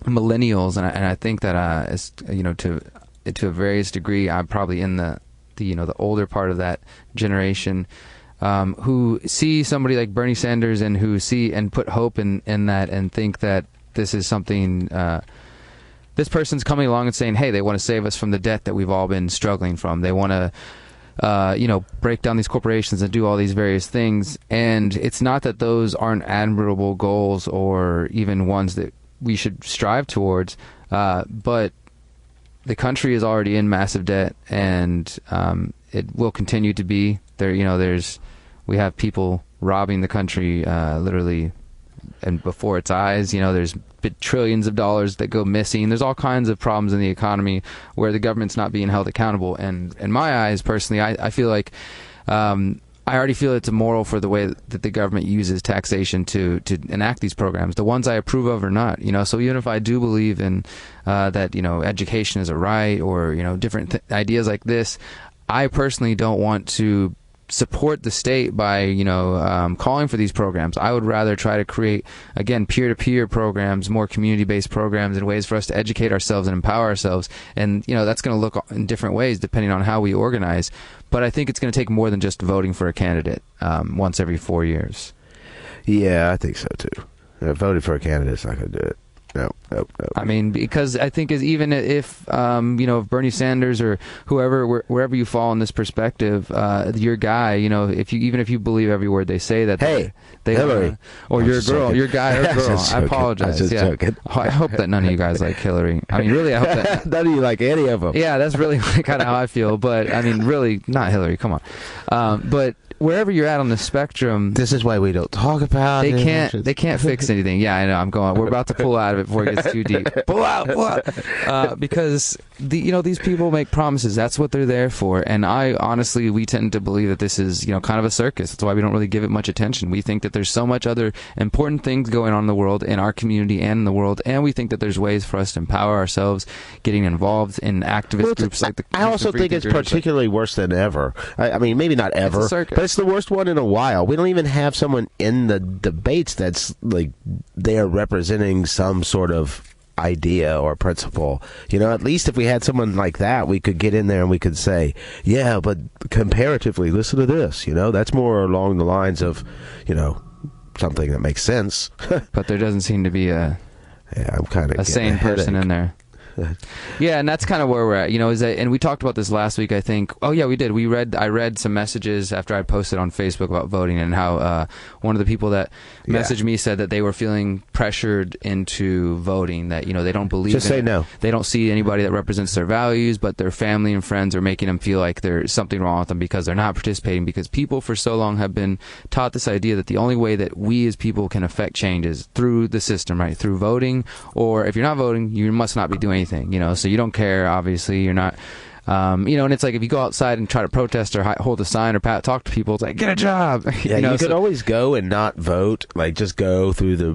millennials, and I think that to a various degree, I'm probably in the older part of that generation, who see somebody like Bernie Sanders and who see and put hope in that and think that this is something. This person's coming along and saying, hey, they want to save us from the debt that we've all been struggling from. They want to, break down these corporations and do all these various things. And it's not that those aren't admirable goals or even ones that we should strive towards, but the country is already in massive debt, and it will continue to be. There, we have people robbing the country literally and before its eyes. There's trillions of dollars that go missing. There's all kinds of problems in the economy where the government's not being held accountable. And in my eyes, personally, I feel like I already feel it's immoral for the way that the government uses taxation to enact these programs, the ones I approve of or not. So even if I do believe in that, education is a right, or different ideas like this, I personally don't want to support the state by calling for these programs. I would rather try to create, again, peer-to-peer programs, more community-based programs, and ways for us to educate ourselves and empower ourselves. And that's going to look in different ways depending on how we organize. But I think it's going to take more than just voting for a candidate once every 4 years. Yeah, I think so too. Voting for a candidate's not going to do it. No. I mean, because I think even if if Bernie Sanders or whoever, wherever you fall in this perspective, your guy, if you believe every word they say, that hey, they Hillary, or your girl, your guy or girl. I apologize. I'm just joking. I hope that none of you guys like Hillary. I mean, really, I hope that none of you like any of them. Yeah, that's really kind of how I feel. But I mean, really, not Hillary. Come on, but. Wherever you're at on the spectrum, this is why we don't talk about it. They can't fix anything. Yeah, I know. We're about to pull out of it before it gets too deep. Pull out. Because these people make promises. That's what they're there for. And we tend to believe that this is kind of a circus. That's why we don't really give it much attention. We think that there's so much other important things going on in the world, in our community and in the world, and we think that there's ways for us to empower ourselves, getting involved in activist groups like the. I also think it's particularly worse than ever. I mean, maybe not ever. It's a circus. It's the worst one in a while. We don't even have someone in the debates that's like they are representing some sort of idea or principle. At least if we had someone like that, we could get in there and we could say, yeah, but comparatively, listen to this. That's more along the lines of, something that makes sense. But there doesn't seem to be a sane person in there. Yeah, and that's kind of where we're at. And we talked about this last week, I think. Oh yeah, we did. I read some messages after I posted on Facebook about voting, and how one of the people that messaged me said that they were feeling pressured into voting, that they don't believe just say no. They don't see anybody that represents their values, but their family and friends are making them feel like there's something wrong with them because they're not participating, because people for so long have been taught this idea that the only way that we as people can affect change is through the system, right? Through voting, or if you're not voting, you must not be doing anything. So you don't care, obviously. You're not, and it's like if you go outside and try to protest or hold a sign or talk to people, it's like, get a job. Yeah, you could always go and not vote, like just go through the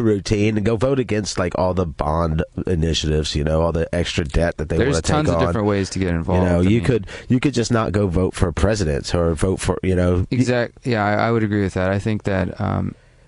routine and go vote against like all the bond initiatives, all the extra debt that they want to take on. There's tons of different ways to get involved. You could just not go vote for presidents or vote for, Exactly. Yeah, I would agree with that. I think that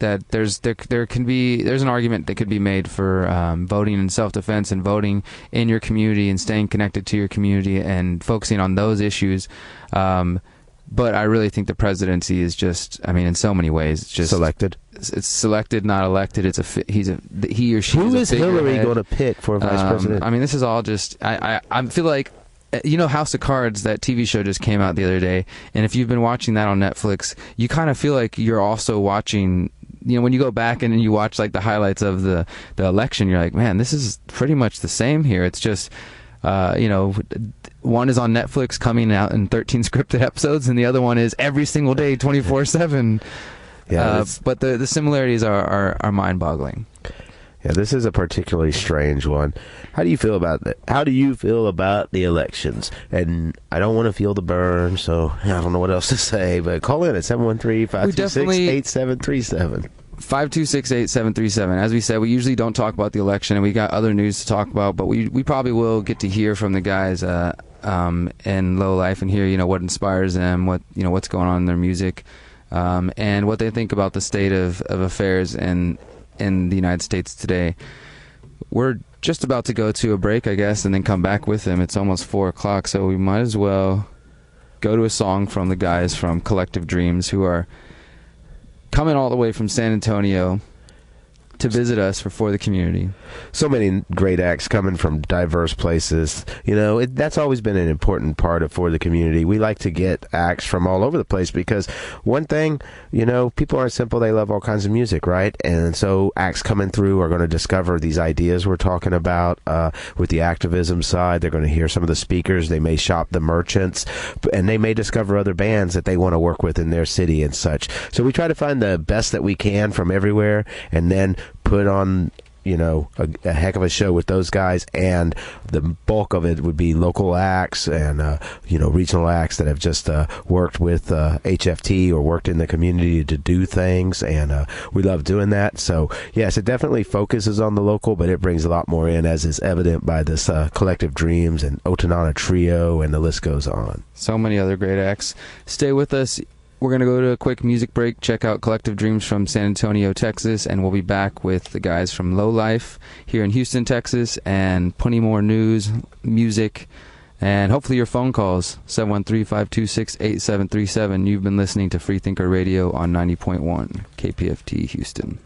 that there's an argument that could be made for voting in self-defense and voting in your community and staying connected to your community and focusing on those issues. But I really think the presidency is just, in so many ways, it's just selected. It's selected, not elected. He or she. Who is Hillary going to pick for vice president? This is all just. I feel like. House of Cards, that TV show just came out the other day, and if you've been watching that on Netflix, you kind of feel like you're also watching, when you go back and you watch like the highlights of the election, you're like, man, this is pretty much the same here. It's just, one is on Netflix coming out in 13 scripted episodes, and the other one is every single day, 24/7. Yeah, but the similarities are mind-boggling. Yeah, this is a particularly strange one. How do you feel about that? How do you feel about the elections? And I don't want to feel the burn, so I don't know what else to say. But call in at 713-526-8737. 526-8737. As we said, we usually don't talk about the election, and we got other news to talk about. But we probably will get to hear from the guys in Lowlife and hear what inspires them, what's going on in their music, and what they think about the state of affairs in the United States today. We're just about to go to a break, I guess, and then come back with them. It's almost 4 o'clock, so we might as well go to a song from the guys from Collective Dreams, who are coming all the way from San Antonio to visit us for the community. So many great acts coming from diverse places. You know, that's always been an important part of For the Community. We like to get acts from all over the place because one thing, you know, people aren't simple. They love all kinds of music, right? And so acts coming through are going to discover these ideas we're talking about with the activism side. They're going to hear some of the speakers. They may shop the merchants, and they may discover other bands that they want to work with in their city and such. So we try to find the best that we can from everywhere and then put on, you know, a heck of a show with those guys, and the bulk of it would be local acts and you know, regional acts that have just worked with HFT or worked in the community to do things, and we love doing that. So yes, it definitely focuses on the local, but it brings a lot more in, as is evident by this Collective Dreams and Otanana Trio, and the list goes on. So many other great acts. Stay with us. We're going to go to a quick music break, check out Collective Dreams from San Antonio, Texas, and we'll be back with the guys from Lowlife here in Houston, Texas, and plenty more news, music, and hopefully your phone calls, 713-526-8737. You've been listening to Freethinker Radio on 90.1 KPFT Houston.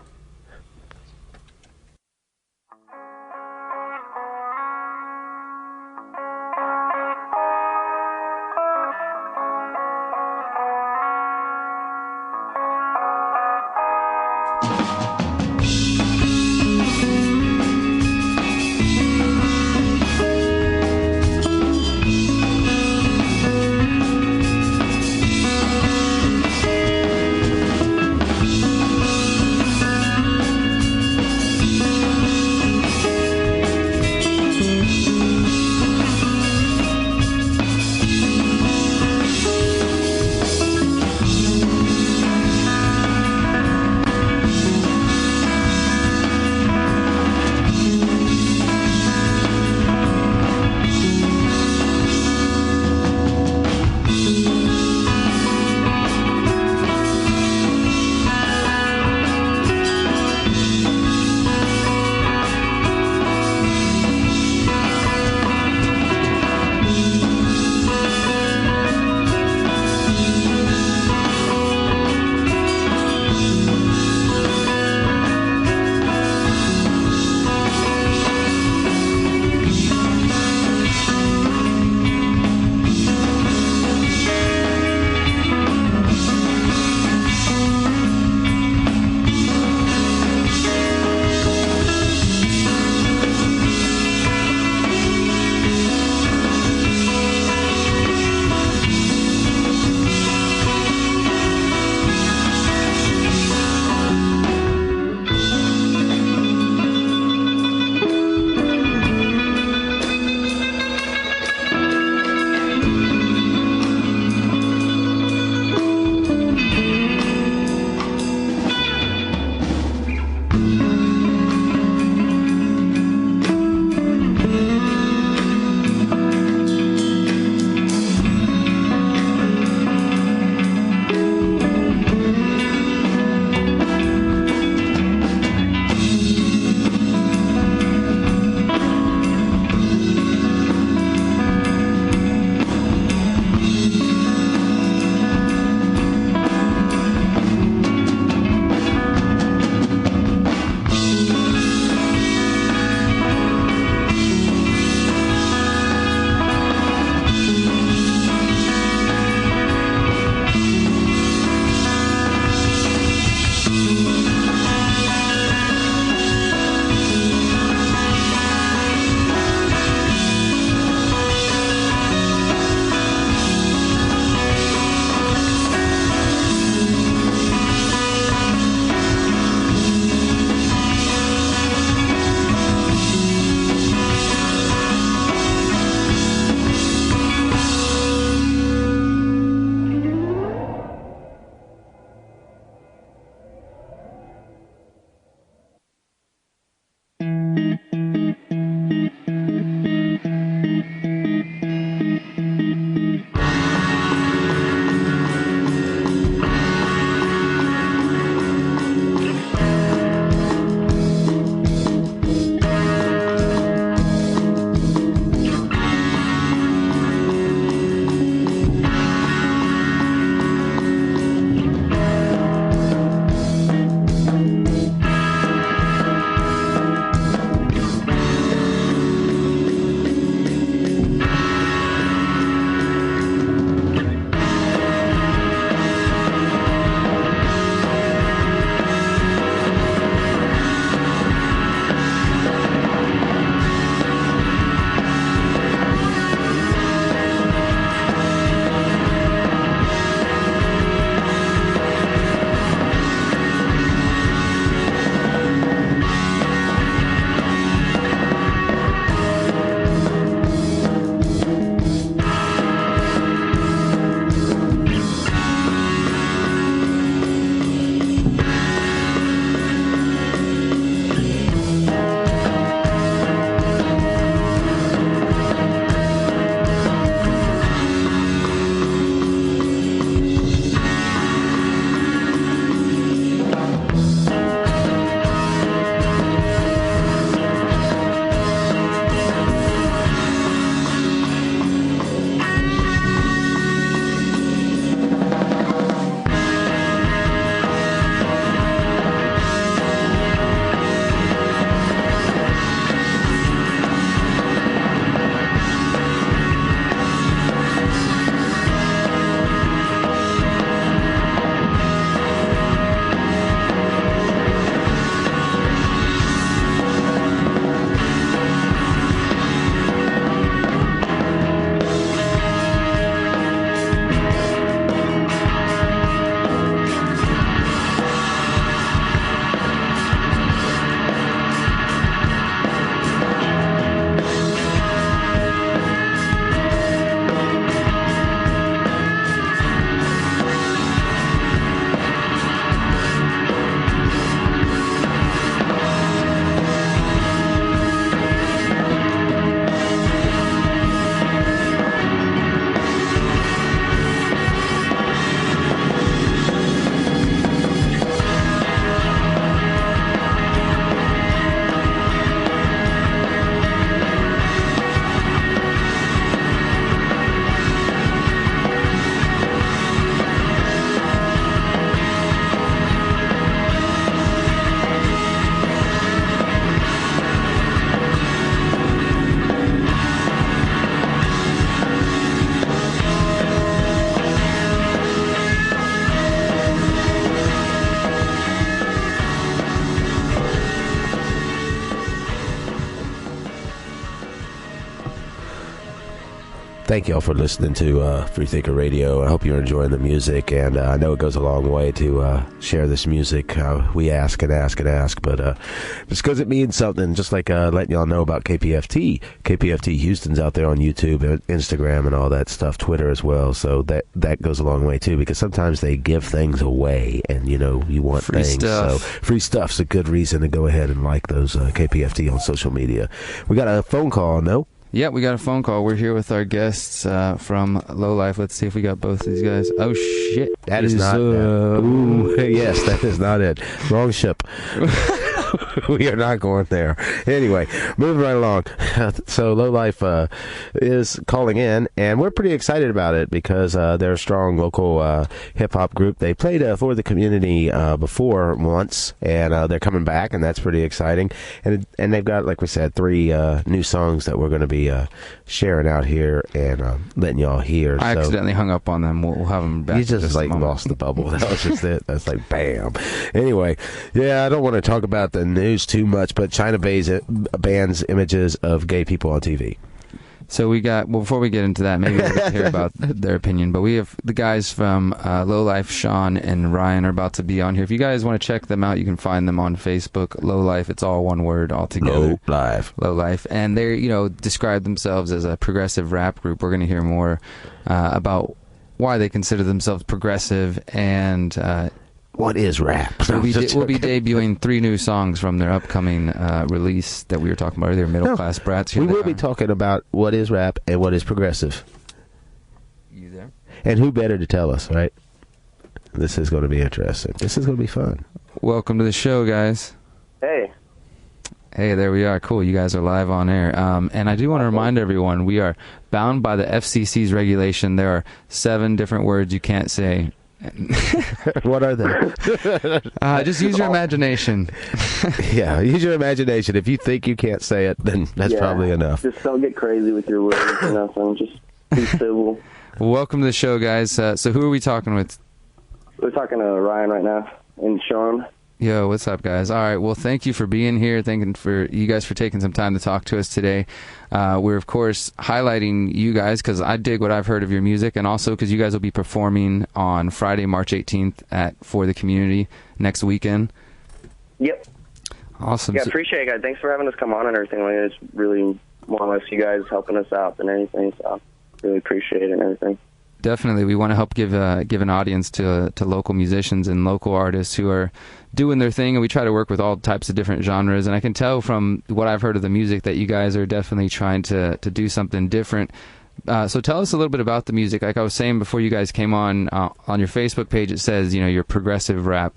Thank y'all for listening to Free Thinker Radio. I hope you're enjoying the music, and I know it goes a long way to share this music. We ask and ask and ask, but just because it means something, just like letting y'all know about KPFT. KPFT Houston's out there on YouTube, and Instagram, and all that stuff, Twitter as well, so that goes a long way, too, because sometimes they give things away, and, you know, you want free things. Stuff. So free stuff's a good reason to go ahead and like those KPFT on social media. We got a phone call, no? Yeah, we got a phone call. We're here with our guests from Lowlife. Let's see if we got both of these guys. Oh, shit. That is not... ooh, yes, that is not it. Wrong ship. We are not going there. Anyway, moving right along. So Lowlife is calling in, and we're pretty excited about it because they're a strong local hip-hop group. They played for the community before once, and they're coming back, and that's pretty exciting. And they've got, like we said, 3 new songs that we're going to be sharing out here and letting y'all hear. I accidentally hung up on them. We'll have them back. You just like lost the bubble. That was just it. That's like bam. Anyway, yeah, I don't want to talk about the news too much, but China bans images of gay people on TV. So we got, well, before we get into that, maybe we'll hear about their opinion, but we have the guys from Lowlife, Sean and Ryan, are about to be on here. If you guys want to check them out, you can find them on Facebook, Lowlife. It's all one word all together. Lowlife. And they, you know, describe themselves as a progressive rap group. We're going to hear more about why they consider themselves progressive and what is rap? We'll be debuting 3 new songs from their upcoming release that we were talking about earlier, Middle Class Brats. We will be talking about what is rap and what is progressive. You there? And who better to tell us, right? This is going to be interesting. This is going to be fun. Welcome to the show, guys. Hey. Hey, there we are. Cool. You guys are live on air. And I do want to remind everyone, we are bound by the FCC's regulation. There are 7 different words you can't say. What are they? Just use your imagination. Yeah, use your imagination. If you think you can't say it, then that's probably enough. Just don't get crazy with your words or nothing. Just be civil. Well, welcome to the show, guys. So who are we talking with? We're talking to Ryan right now and Sean. Yo, what's up, guys? All right, well, thank you for being here. Thanking for you guys for taking some time to talk to us today. We're, of course, highlighting you guys because I dig what I've heard of your music, and also because you guys will be performing on Friday, March 18th For the Community next weekend. Yep. Awesome. Yeah, appreciate it, guys. Thanks for having us come on and everything. Like, it's really more or less you guys helping us out than anything, so really appreciate it and everything. Definitely, we want to help give an audience to local musicians and local artists who are doing their thing, and we try to work with all types of different genres. And I can tell from what I've heard of the music that you guys are definitely trying to do something different. So tell us a little bit about the music. Like I was saying before you guys came on your Facebook page, it says you're progressive rap.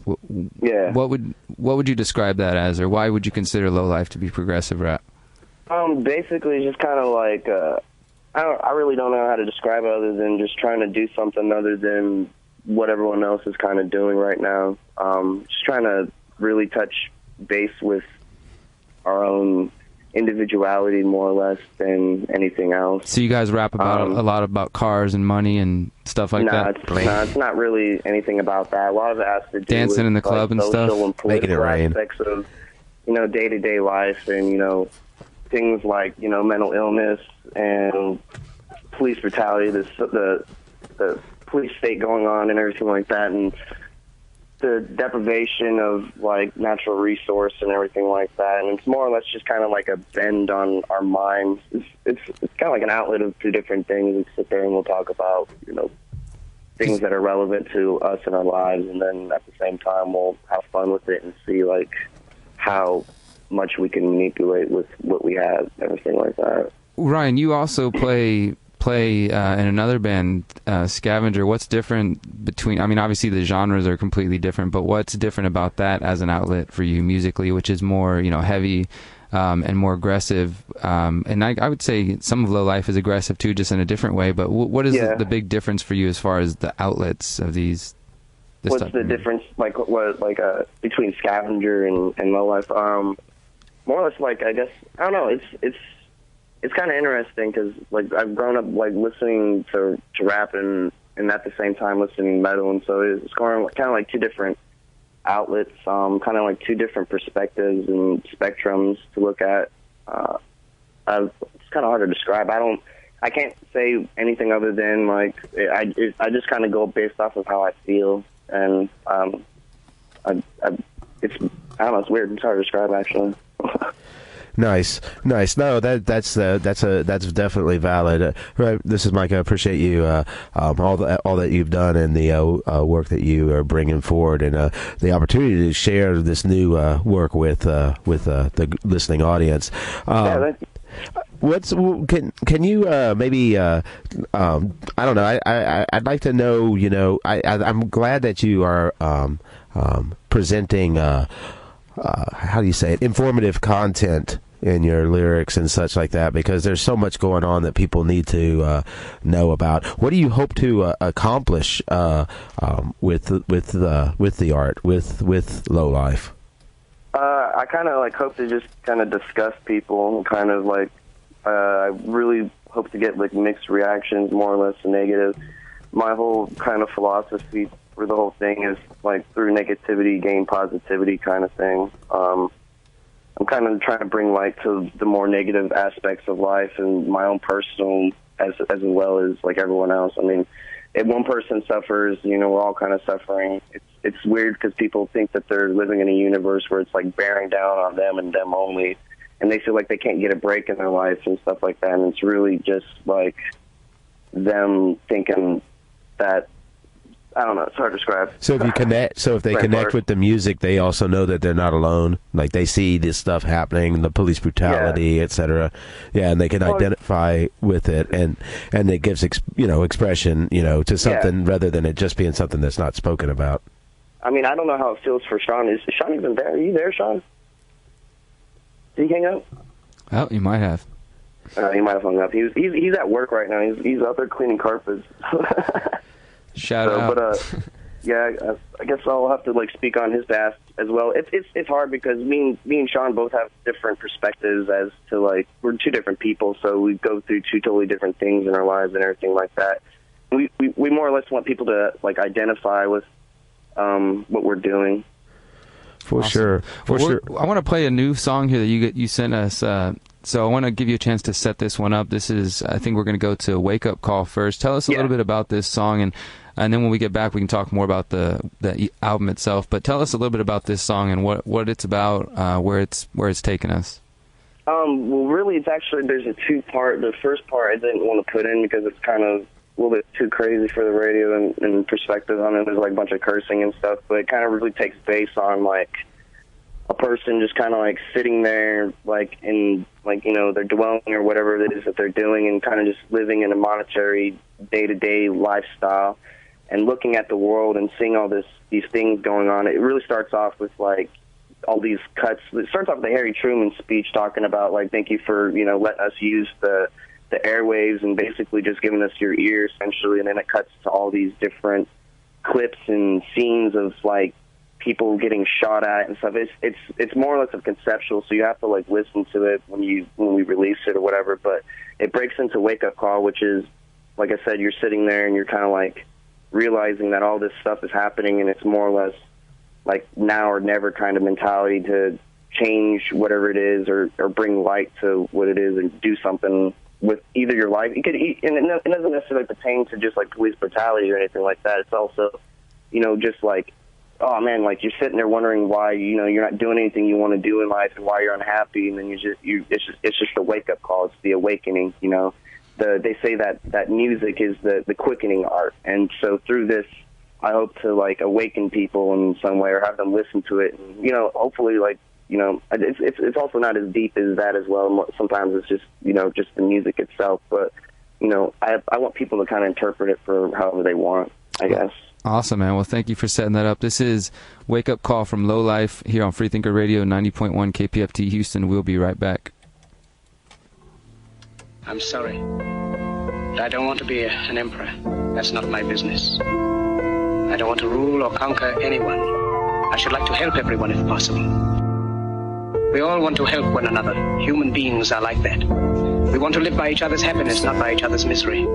Yeah. What would you describe that as, or why would you consider Lowlife to be progressive rap? Basically, it's just kind of like I really don't know how to describe it other than just trying to do something other than what everyone else is kind of doing right now. Just trying to really touch base with our own individuality more or less than anything else. So you guys rap about a lot about cars and money and stuff like that? It's not really anything about that. A lot of it has to do dancing with in the club and stuff, and political aspects of day-to-day life and things like mental illness and police brutality, the police state going on and everything like that, and the deprivation of like natural resource and everything like that. And it's more or less just kind of like a bend on our minds. It's kind of like an outlet of 2 different things. We sit there and we'll talk about things that are relevant to us in our lives, and then at the same time we'll have fun with it and see like how much we can manipulate with what we have, everything like that. Ryan, you also play in another band, Scavenger. What's different between, obviously the genres are completely different, but what's different about that as an outlet for you musically, which is more, heavy and more aggressive? And I would say some of Lowlife is aggressive too, just in a different way, but what is the big difference for you as far as the outlets of these? What's the difference, between Scavenger and Lowlife? More or less, I guess, I don't know, it's kind of interesting because I've grown up listening to rap and at the same time listening to metal, and so it's kind of like 2 different outlets, kind of like 2 different perspectives and spectrums to look at. It's kind of hard to describe. I don't I can't say anything other than like I just kind of go based off of how I feel, and it's I don't know, it's weird. It's hard to describe actually. Nice. No, that's definitely valid. Right. This is Micah. I appreciate you all that you've done and the work that you are bringing forward, and the opportunity to share this new work with the listening audience. Yeah, Can you maybe I don't know, I'd like to know, you know, I'm glad that you are presenting how do you say it, informative content in your lyrics and such like that, because there's so much going on that people need to know about. What do you hope to accomplish with the art, with Lowlife? I kind of like hope to just kind of discuss people, and kind of like I really hope to get like mixed reactions, more or less negative. My whole kind of philosophy for the whole thing is like through negativity gain positivity kind of thing. I'm kind of trying to bring light to the more negative aspects of life and my own personal as well as like everyone else. I mean, if one person suffers, you know, we're all kind of suffering. It's weird because people think that they're living in a universe where it's like bearing down on them and them only, and they feel like they can't get a break in their life and stuff like that. And it's really just like them thinking that, I don't know, it's hard to describe. So if they connect with the music, they also know that they're not alone. Like they see this stuff happening, the police brutality, etc. Yeah, and they can identify with it, and it gives expression, you know, to something rather than it just being something that's not spoken about. I mean, I don't know how it feels for Sean. Is Sean even there? Are you there, Sean? Did he hang up? Oh, you might have. He might have hung up. He's at work right now. He's out there cleaning carpets. Shout out. But yeah, I guess I'll have to like speak on his past as well. It's hard because me and Sean both have different perspectives as to like we're two different people, so we go through two totally different things in our lives and everything like that. We more or less want people to like identify with what we're doing. For sure. I want to play a new song here that you sent us. So I want to give you a chance to set this one up. This is, I think we're going to go to Wake Up Call first. Tell us a little bit about this song, and then when we get back, we can talk more about the album itself. But tell us a little bit about this song and what it's about, where it's taken us. Well, really, it's actually, there's a two-part. The first part I didn't want to put in because it's kind of a little bit too crazy for the radio and perspective on it. There's like a bunch of cursing and stuff, but it kind of really takes base on like a person just kind of like sitting there like in like, you know, their dwelling or whatever it is that they're doing, and kind of just living in a monetary day-to-day lifestyle and looking at the world and seeing all these things going on. It really starts off with like all these cuts. It starts off with the Harry Truman speech talking about like, thank you for, you know, letting us use the airwaves and basically just giving us your ear essentially. And then it cuts to all these different clips and scenes of like people getting shot at and stuff. It's more or less of conceptual, so you have to like listen to it when we release it or whatever. But it breaks into Wake Up Call, which is, like I said, you're sitting there and you're kind of like realizing that all this stuff is happening, and it's more or less like now or never kind of mentality to change whatever it is or bring light to what it is and do something with either your life. It doesn't necessarily pertain to just like police brutality or anything like that. It's also, you know, just like, oh man, like you're sitting there wondering why, you know, you're not doing anything you want to do in life and why you're unhappy, and then it's just a wake up call. It's the awakening, you know. They say that music is the quickening art, and so through this, I hope to like awaken people in some way or have them listen to it, and, you know, hopefully like, you know, it's also not as deep as that as well. Sometimes it's just, you know, just the music itself, but, you know, I want people to kind of interpret it for however they want, I guess. Awesome, man. Well, thank you for setting that up. This is Wake Up Call from Lowlife here on Freethinker Radio, 90.1 KPFT Houston. We'll be right back. I'm sorry, but I don't want to be an emperor. That's not my business. I don't want to rule or conquer anyone. I should like to help everyone if possible. We all want to help one another. Human beings are like that. We want to live by each other's happiness, not by each other's misery.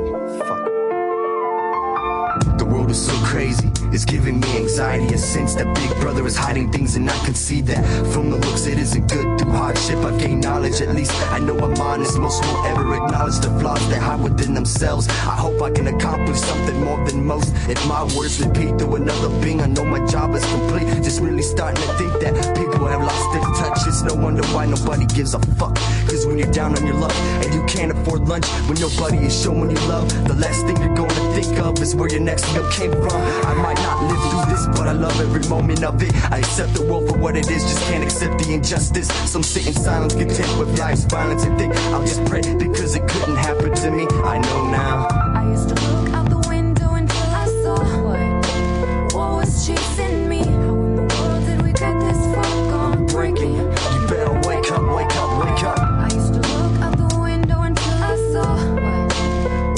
The world is so crazy. It's giving me anxiety, a sense that Big Brother is hiding things, and I can see that from the looks it isn't good. Through hardship I've gained knowledge, at least I know I'm honest. Most won't ever acknowledge the flaws they hide within themselves. I hope I can accomplish something more than most. If my words repeat through another being, I know my job is complete. Just really starting to think that people have lost their touch. It's no wonder why nobody gives a fuck. Cause when you're down on your luck and you can't afford lunch, when nobody is showing you love, the last thing you're gonna think of is where your next meal came from. I might not live through this, but I love every moment of it. I accept the world for what it is, just can't accept the injustice. Some sit in silence, content with life's violence, and think I'll just pray because it couldn't happen to me. I know now. I used to look out the window until I saw what was chasing me. How in the world did we get this far gone breaking? You better wake up, wake up, wake up. I used to look out the window until I saw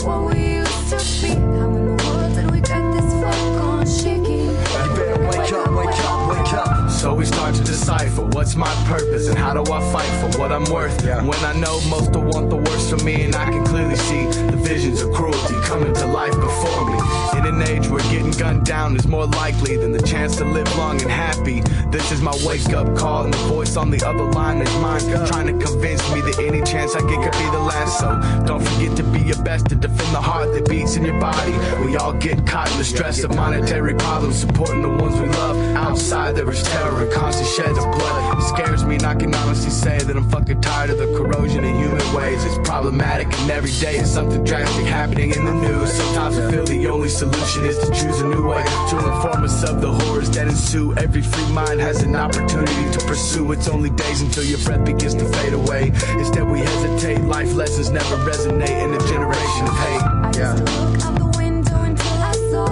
what we used to be. How in the world did we get this far gone shaking? You better wake up, wake up, wake up. So we start to decipher what's my purpose and how do I fight for what I'm worth. When I know most will want the worst for me, and I can clearly see the visions of cruelty coming to life before me. In an age where getting gunned down is more likely than the chance to live long and happy, this is my wake-up call, and the voice on the other line is mine, trying to convince me that any chance I get could be the last. So don't forget to be your best to defend the heart that beats in your body. We all get caught in the stress of monetary problems, supporting the ones we love. Outside there is terror and constant sheds of blood. It scares me, and I can honestly say that I'm fucking tired of the corrosion in human ways. It's problematic, and every day is something drastic happening in the news. Sometimes I feel the only solution is to choose a new way to inform us of the horrors that ensue. Every free mind has an opportunity to pursue. It's only days until your breath begins to fade away. Instead we hesitate, life lessons never resonate in a generation of hate. I used to look out the window until I saw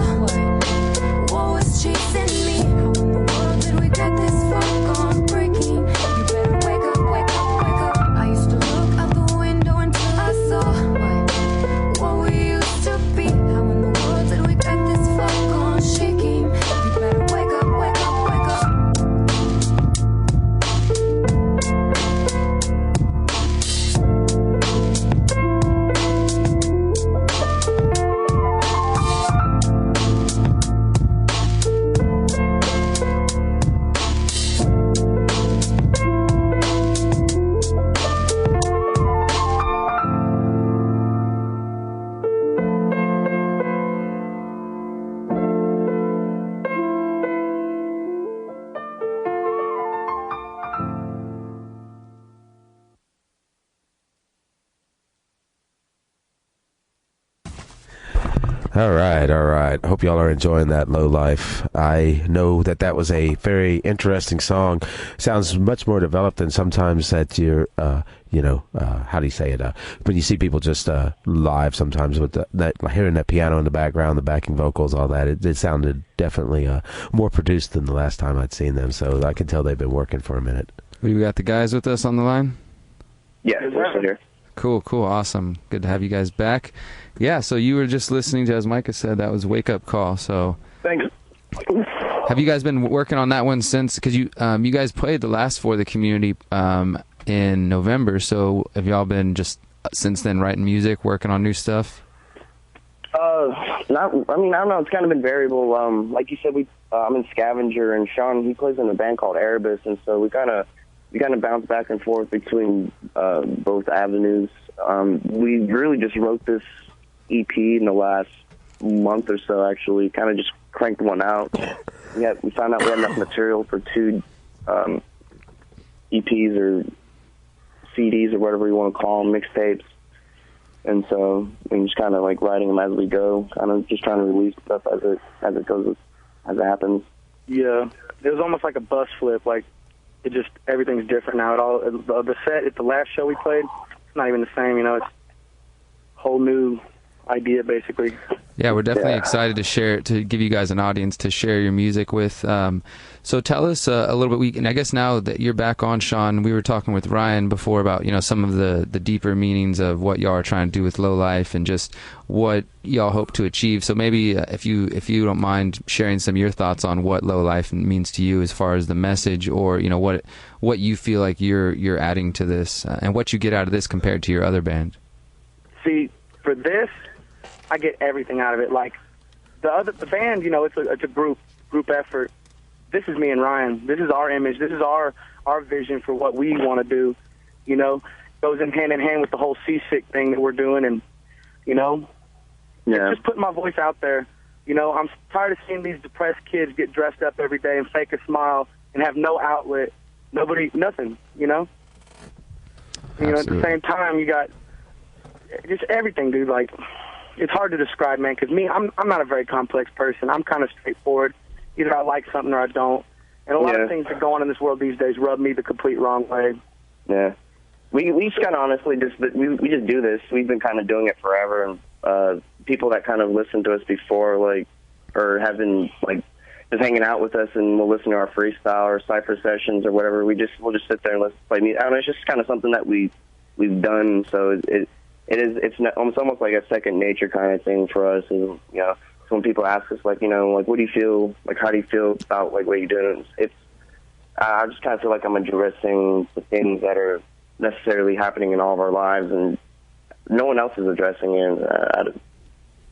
what was chasing me. How in the world did we get this far gone breaking? You better wake up, wake up, wake up. I used to look out the window until I saw what we used to be. How in the world did we get this far gone shaking? You better wake up, wake up, wake up. All right. Hope y'all are enjoying that Lowlife. I know that was a very interesting song. Sounds much more developed than sometimes that you're, how do you say it? When you see people just live sometimes with hearing that piano in the background, the backing vocals, all that, it sounded definitely more produced than the last time I'd seen them. So I can tell they've been working for a minute. We got the guys with us on the line? Yeah, we're still here. Cool, awesome. Good to have you guys back. Yeah, so you were just listening to, as Micah said, that was Wake Up Call. So Thanks. have you guys been working on that one since? Because you guys played the last for the community in November. So have y'all been just since then writing music, working on new stuff? I don't know. It's kind of been variable. Like you said, I'm in Scavenger, and Sean, he plays in a band called Erebus, and so we kind of bounce back and forth between both avenues. We really just wrote this EP in the last month or so, actually. Kind of just cranked one out. We found out we had enough material for 2 EPs or CDs or whatever you want to call them, mixtapes. And so we're just kind of like writing them as we go, kind of just trying to release stuff as it goes, as it happens. Yeah, it was almost like a bus flip. Like everything's different now. The set at the last show we played, it's not even the same. It's a whole new idea basically. Yeah, we're definitely excited to give you guys an audience to share your music with. So tell us a little bit. And I guess now that you're back on, Sean, we were talking with Ryan before about some of the deeper meanings of what y'all are trying to do with Lowlife and just what y'all hope to achieve. So maybe if you don't mind sharing some of your thoughts on what Lowlife means to you as far as the message, or what you feel like you're adding to this and what you get out of this compared to your other band. See, for this, I get everything out of it. Like, the band, you know, it's a group effort. This is me and Ryan. This is our image. This is our vision for what we want to do. You know, goes in hand with the whole seasick thing that we're doing, and you know, it's just putting my voice out there. You know, I'm tired of seeing these depressed kids get dressed up every day and fake a smile and have no outlet, nothing. You know, you know, at the same time, you got just everything, dude. Like, it's hard to describe, man. Because I'm not a very complex person. I'm kind of straightforward. Either I like something or I don't. And a lot of things that go on in this world these days rub me the complete wrong way. Yeah. We just kind of honestly we just do this. We've been kind of doing it forever, and people that kind of listened to us before, like, or have been like just hanging out with us, and we'll listen to our freestyle or cypher sessions or whatever. We'll just sit there and listen to play music. I don't know. It's just kind of something that we've done. So it's almost like a second nature kind of thing for us. And you know, so when people ask us, like, you know, like, what do you feel? Like, how do you feel about like what you're doing? I just kind of feel like I'm addressing the things that are necessarily happening in all of our lives, and no one else is addressing it.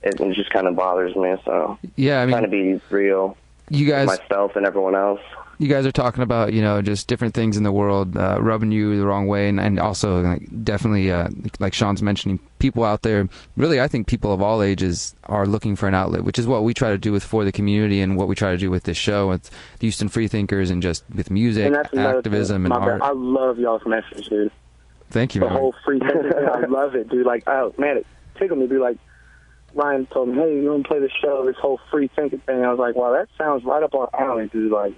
It just kind of bothers me. So yeah, I mean, trying to be real. You guys, myself, and everyone else. You guys are talking about, you know, just different things in the world rubbing you the wrong way, and also like, definitely, like Sean's mentioning, people out there, really I think people of all ages are looking for an outlet, which is what we try to do with For the Community and what we try to do with this show, with the Houston Freethinkers, and just with music, activism, and art. I love y'all's message, dude. Thank you, the man. whole free thinking thing, I love it, dude. Like, oh, man, it tickled me, dude. Like, Ryan told me, hey, you want to play the show, this whole free thinking thing. I was like, wow, that sounds right up our alley, dude. Like,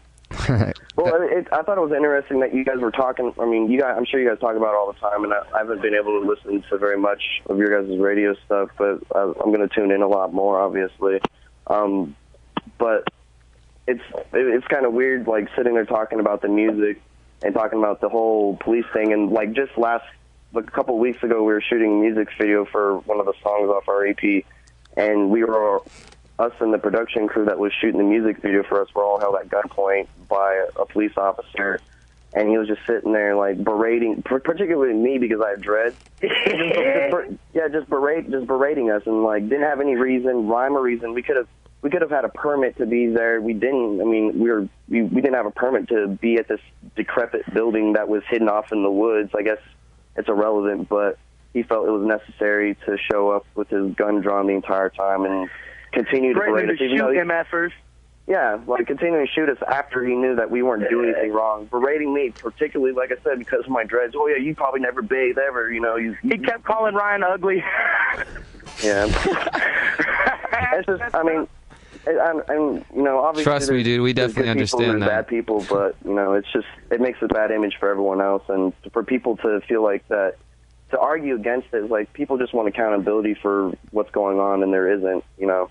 well, I thought it was interesting that you guys were talking. I mean, I'm sure you guys talk about it all the time, and I haven't been able to listen to very much of your guys' radio stuff, but I'm going to tune in a lot more, obviously. But it's kind of weird, like, sitting there talking about the music and talking about the whole police thing, and like just a couple of weeks ago, we were shooting a music video for one of the songs off our EP, and us and the production crew that was shooting the music video for us were all held at gunpoint by a police officer, and he was just sitting there like berating, particularly me because I have dreads. just berating us, and like didn't have any rhyme or reason. We could have had a permit to be there. We didn't. I mean, we didn't have a permit to be at this decrepit building that was hidden off in the woods. I guess it's irrelevant, but he felt it was necessary to show up with his gun drawn the entire time and continue to berate us. Shoot MFers. Yeah, like continuing to shoot us after he knew that we weren't doing anything wrong. Berating me, particularly, like I said, because of my dreads. Oh, yeah, you probably never bathe ever, you know. He kept calling Ryan ugly. Yeah. It's just, I mean, and you know, obviously, trust me, dude, we definitely understand that. Bad people, but you know, it's just it makes a bad image for everyone else, and for people to feel like that, to argue against it, is like people just want accountability for what's going on, and there isn't. You know,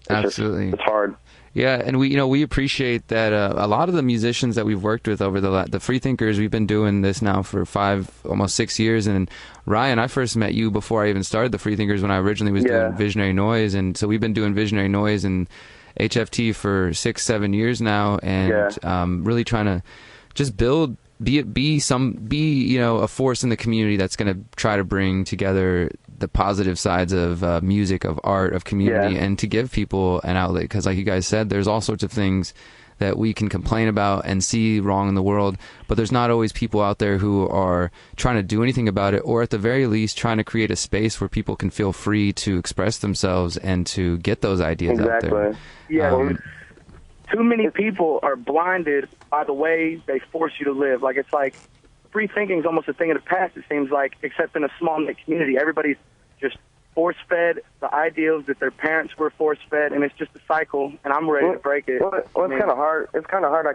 absolutely, it's hard. Yeah, and we appreciate that a lot of the musicians that we've worked with over the Freethinkers, we've been doing this now for almost 6 years. And Ryan, I first met you before I even started the Freethinkers when I originally was doing Visionary Noise, and so we've been doing Visionary Noise and HFT for 6-7 years now, and really trying to just be you know, a force in the community that's going to try to bring together the positive sides of music, of art, of community, and to give people an outlet. Because like you guys said, there's all sorts of things that we can complain about and see wrong in the world, but there's not always people out there who are trying to do anything about it, or at the very least trying to create a space where people can feel free to express themselves and to get those ideas out there. Yeah, too many people are blinded by the way they force you to live. Like, it's like free thinking is almost a thing of the past, it seems like, except in a small-knit community. Everybody's just force-fed the ideals that their parents were force-fed, and it's just a cycle, and I'm ready to break it. Well, it's kind of hard. It's kind of hard.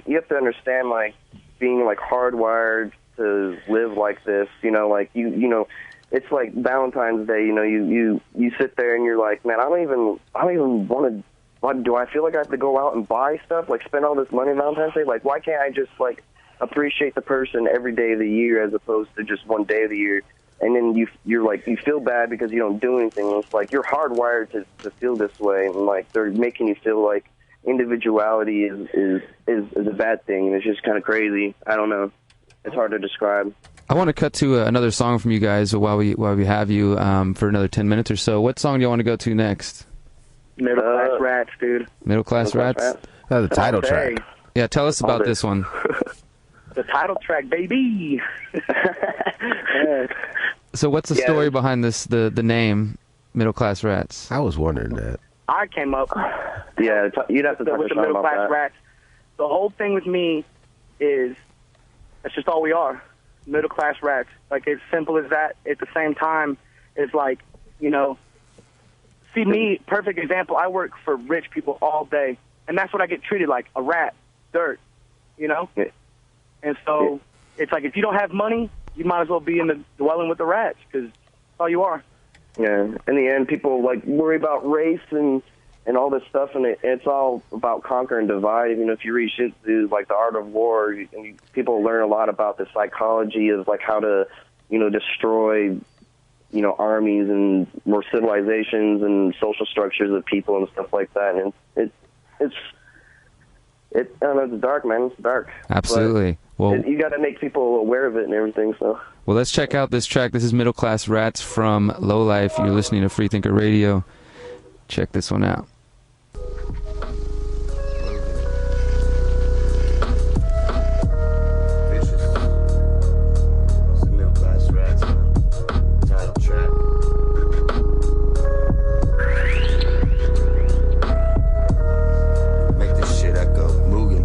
You have to understand, like, being, like, hardwired to live like this, you know, like, you know, it's like Valentine's Day, you know, you sit there and you're like, man, I don't even want to, do I feel like I have to go out and buy stuff, like spend all this money on Valentine's Day? Like, why can't I just, like, appreciate the person every day of the year as opposed to just one day of the year? And then you're like, you feel bad because you don't do anything. And it's like you're hardwired to feel this way, and like they're making you feel like individuality is a bad thing, and it's just kind of crazy. I don't know. It's hard to describe. I want to cut to another song from you guys while we have you for another 10 minutes or so. What song do you want to go to next? Middle Class Rats, dude. Middle Class Rats? The title track. Yeah, tell us about this one. The title track, baby. So what's the story behind this, the name, Middle Class Rats? I was wondering that. I came up Yeah, you'd have to talk with to the Sean Middle about Class that. Rats. The whole thing with me is that's just all we are. Middle Class Rats. Like, it's simple as that. At the same time, it's like, you know, see me, perfect example, I work for rich people all day, and that's what I get treated like, a rat, dirt, you know? Yeah. And so it's like, if you don't have money, you might as well be in the dwelling with the rats, because that's all you are. Yeah, in the end, people like worry about race and all this stuff, and it's all about conquer and divide. You know, if you read shit through like The Art of War, people learn a lot about the psychology of like how to, you know, destroy, you know, armies and more civilizations and social structures of people and stuff like that. And it's I don't know, it's dark, man. It's dark. Absolutely. Well, you got to make people aware of it and everything. So. Well, let's check out this track. This is Middle Class Rats from Lowlife. You're listening to Freethinker Radio. Check this one out. Middle Class Rats, title track. Make this shit echo. Mugen.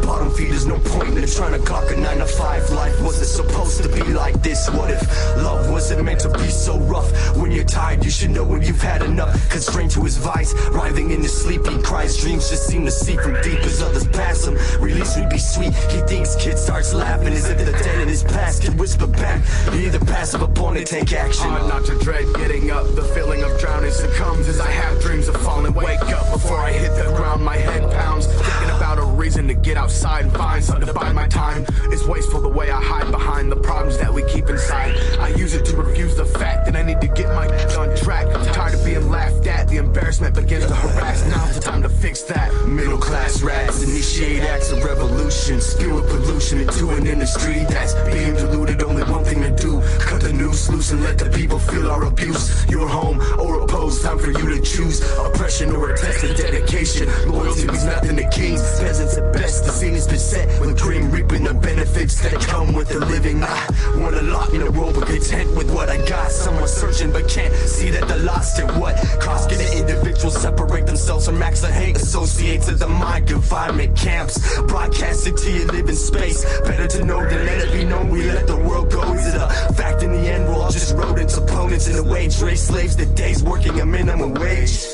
Bottom feeders, no point in trying to clock a 9 to 5. Life wasn't supposed to be like this. What if love wasn't meant to be so rough? When you're tired, you should know when you've had enough. Constrained to his vice, writhing in his sleep, he cries. Dreams just seem to see from deep as others pass him. Release would be sweet. He thinks kid starts laughing as if the dead in his past can whisper back. You're either passive opponent, take action. Hard not to dread getting up. The feeling of drowning succumbs as I have dreams of falling. Wake up before I hit the ground. My head pounds, thinking about a reason to get outside and find something to buy my time. It's wasteful the way I hide behind the problems that we keep inside. I use it to refuse the fact that I need to get my on track. Tired of being laughed at, the embarrassment begins to harass. Now's the time to fix that. Middle class rats initiate acts of revolution, spewing pollution into an industry that's being diluted. Only one thing to do: cut the noose loose and let the people feel our abuse. You're home or opposed, time for you to choose. Oppression or a test of dedication. Loyalty means nothing to kings, peasants at best. The scene has been set with grim reaping the benefits that come with the living. I want to lock in a row but content with what I got. Someone searching but can't see that the lost at what cost. Can an individual separate themselves from acts of hate? Associate to the mind confinement camps, broadcasted to your living space. Better to know than let it be known. We let the world go. Is it a fact in the end? We're all just rodents, opponents in the wage race, slaves to days working a minimum wage.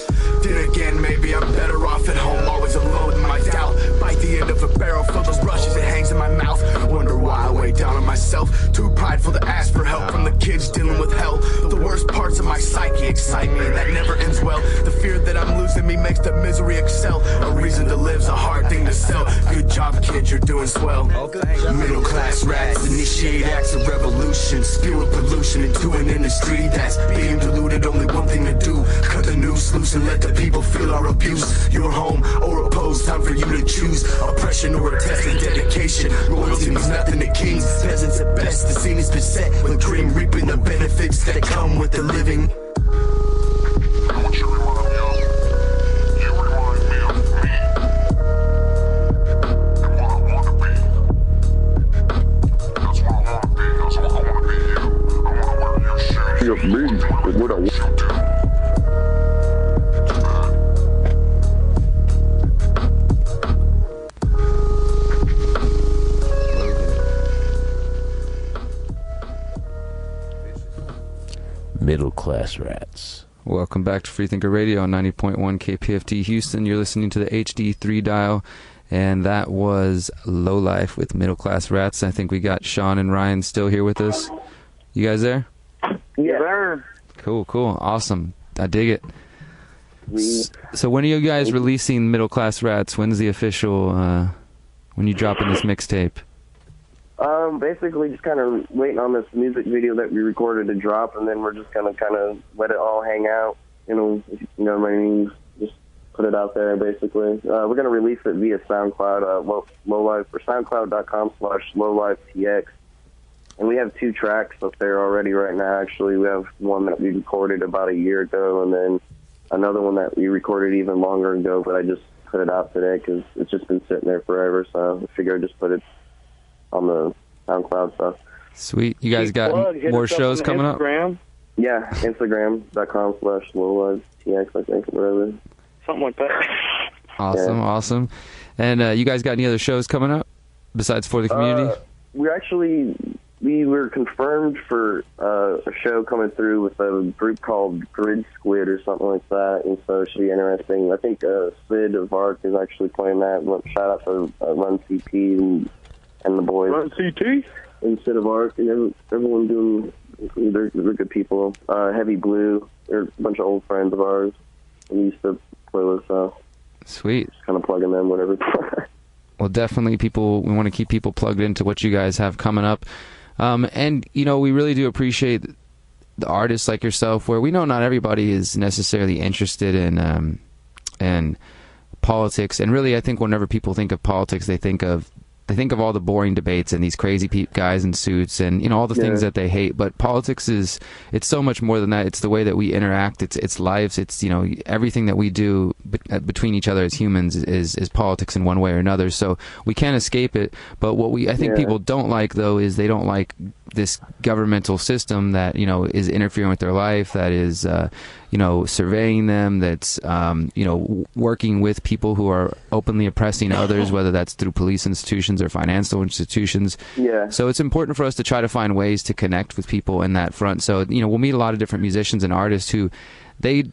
Then again, maybe I'm better off at home, always alone in my doubt. Bite the end of a barrel filled with brushes, it hangs in my mouth. Wonder why I weigh down on myself, too prideful to ask for help from the kids dealing with hell. The worst parts of my psyche excite me, that never ends well. The fear that I'm losing me makes the misery excel. A reason to live's a hard thing to sell. Good job, kid, you're doing swell. Middle class rats initiate acts of revolution, spewing pollution into an industry that's being diluted. Only one thing to do: cut the noose loose and let the people feel our abuse. You're home or opposed, time for you to choose. Oppression or a test of dedication. Loyalty means nothing to kings, peasants at best. The scene has been set with grim reaping the benefits that come with the living. Middle Class Rats. Welcome back to Freethinker Radio on 90.1 KPFT Houston. You're listening to the HD3 dial, and that was Lowlife with Middle Class Rats. I think we got Sean and Ryan still here with us. You guys there? Yeah, sir. Cool, awesome. I dig it. So when are you guys releasing Middle Class Rats? When's the official, when you dropping this mixtape? Basically just kind of waiting on this music video that we recorded to drop, and then we're just gonna kind of let it all hang out, you know what I mean? Just put it out there, basically. We're gonna release it via SoundCloud, Lowlife, or SoundCloud.com/LowlifeTX. And we have 2 tracks up there already right now. Actually, we have one that we recorded about a year ago, and then another one that we recorded even longer ago, but I just put it out today because it's just been sitting there forever, so I figured I'd just put it on the SoundCloud stuff. Sweet. You guys got more shows coming up? Yeah, Instagram.com/Lowlife, TX, I think, whatever. Something like that. Awesome, Yeah. awesome. And you guys got any other shows coming up besides For the Community? We were confirmed for a show coming through with a group called Grid Squid or something like that, and so it should be interesting. I think Sid of Arc is actually playing that. Shout out to Run CT and the boys. Run CT? And Sid of Arc, and everyone doing, they're good people. Heavy Blue, they're a bunch of old friends of ours. We used to play with, so Sweet. Just kind of plugging them, whatever. Well, definitely we want to keep people plugged into what you guys have coming up. And, you know, we really do appreciate the artists like yourself, where we know not everybody is necessarily interested in politics. And really, I think whenever people think of politics, they think of all the boring debates and these crazy guys in suits and, you know, all the things that they hate. But politics it's so much more than that. It's the way that we interact. It's lives. It's, you know, everything that we do between each other as humans is politics in one way or another. So we can't escape it. But what I think people don't like, though, is they don't like this governmental system that, you know, is interfering with their life, that is, you know, surveying them, that's, you know, working with people who are openly oppressing others, whether that's through police institutions or financial institutions. Yeah. So it's important for us to try to find ways to connect with people in that front. So, you know, we'll meet a lot of different musicians and artists who they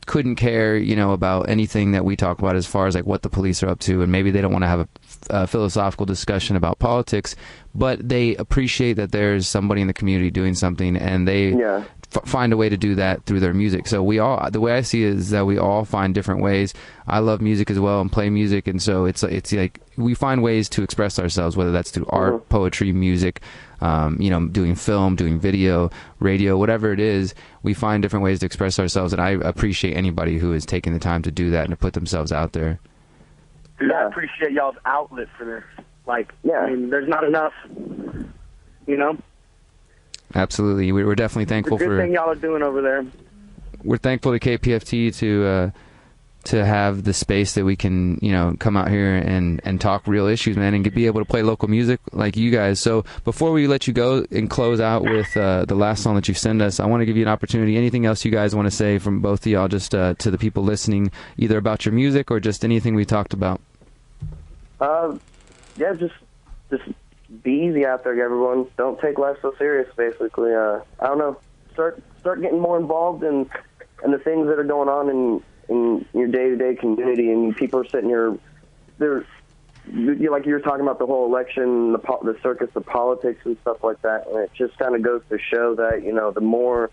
couldn't care, you know, about anything that we talk about as far as like what the police are up to, and maybe they don't want to have a philosophical discussion about politics, but they appreciate that there's somebody in the community doing something, and they find a way to do that through their music. So the way I see it is that we all find different ways. I love music as well and play music, and so it's like we find ways to express ourselves, whether that's through art, poetry, music, you know, doing film, doing video, radio, whatever it is. We find different ways to express ourselves, and I appreciate anybody who is taking the time to do that and to put themselves out there. Dude, I appreciate y'all's outlet for this. Like, I mean, there's not enough, you know? Absolutely. We're definitely thankful for the good thing y'all are doing over there. We're thankful to KPFT to have the space that we can, you know, come out here and talk real issues, man, and be able to play local music like you guys. So before we let you go and close out with the last song that you send us, I want to give you an opportunity. Anything else you guys want to say from both of y'all, just to the people listening, either about your music or just anything we talked about? Yeah, just be easy out there, everyone. Don't take life so serious, basically. I don't know. Start getting more involved in the things that are going on in your day-to-day community, and people are sitting here. Like you were talking about the whole election, the circus of politics and stuff like that, and it just kind of goes to show that, you know, the more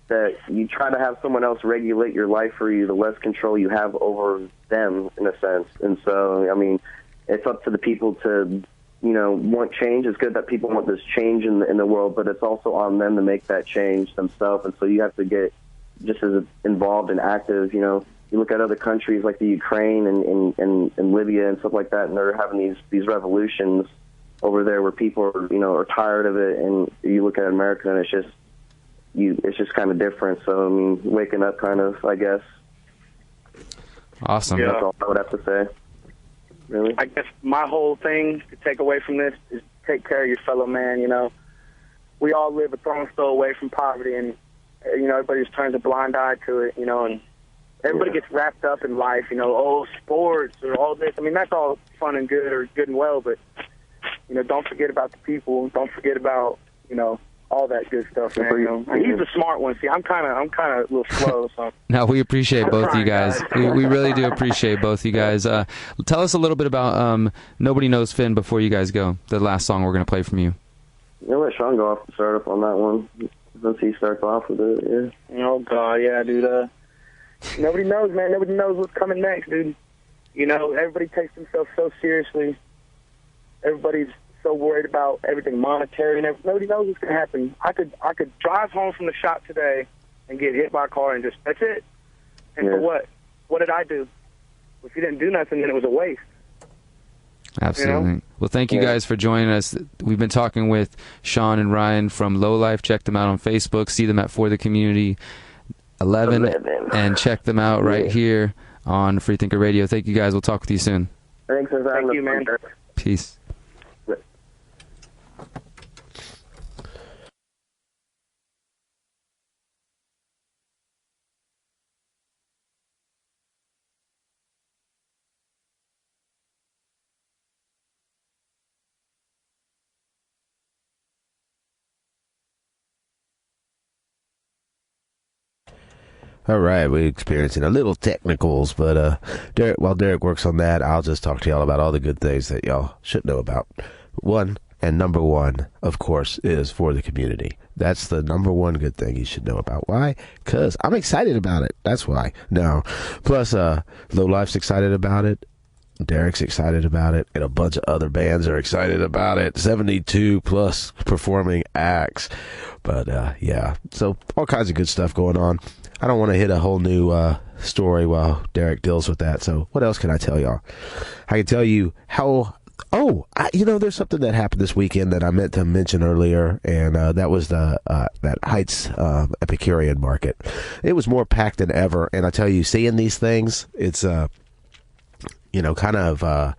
that you try to have someone else regulate your life for you, the less control you have over them, in a sense. And so, I mean, it's up to the people to, you know, want change. It's good that people want this change in the world, but it's also on them to make that change themselves. And so you have to get just as involved and active. You know, you look at other countries like the Ukraine and Libya and stuff like that, and they're having these revolutions over there where people are tired of it. And you look at America, and it's just kind of different. So I mean, waking up, kind of, I guess. Awesome. That's all I would have to say. Really? I guess my whole thing to take away from this is take care of your fellow man. You know, we all live a throne's throw away from poverty, and you know, everybody just turns a blind eye to it. You know, and everybody gets wrapped up in life. You know, sports or all this. I mean, that's all fun and good and well, but you know, don't forget about the people. Don't forget about, you know, all that good stuff, man. You know? He's the smart one. See, I'm kind of a little slow. So. No, we appreciate both you guys. We really do appreciate both you guys. Tell us a little bit about Nobody Knows Finn before you guys go. The last song we're going to play from you. You'll let Sean go off the start up on that one. Once he starts off with it, yeah. Oh, God, yeah, dude. Nobody knows, man. Nobody knows what's coming next, dude. You know, everybody takes themselves so seriously. Everybody's so worried about everything monetary, and nobody knows what's going to happen. I could drive home from the shop today and get hit by a car and that's it. And for what? What did I do? If you didn't do nothing, then it was a waste. Absolutely. Well, thank you guys for joining us. We've been talking with Sean and Ryan from Lowlife. Check them out on Facebook. See them at For the Community 11. And check them out right here on Freethinker Radio. Thank you guys. We'll talk with you soon. Thanks for having you, man. Peace. All right, we're experiencing a little technicals, but Derrick, while Derrick works on that, I'll just talk to y'all about all the good things that y'all should know about. One, and number one, of course, is For the Community. That's the number one good thing you should know about. Why? Because I'm excited about it. That's why. No. Plus, Lowlife's excited about it. Derrick's excited about it, and a bunch of other bands are excited about it. 72 plus performing acts. But, yeah, so all kinds of good stuff going on. I don't want to hit a whole new story while Derrick deals with that. So what else can I tell y'all? I can tell you how... there's something that happened this weekend that I meant to mention earlier, and that was the that Heights Epicurean Market. It was more packed than ever, and I tell you, seeing these things, it's kind of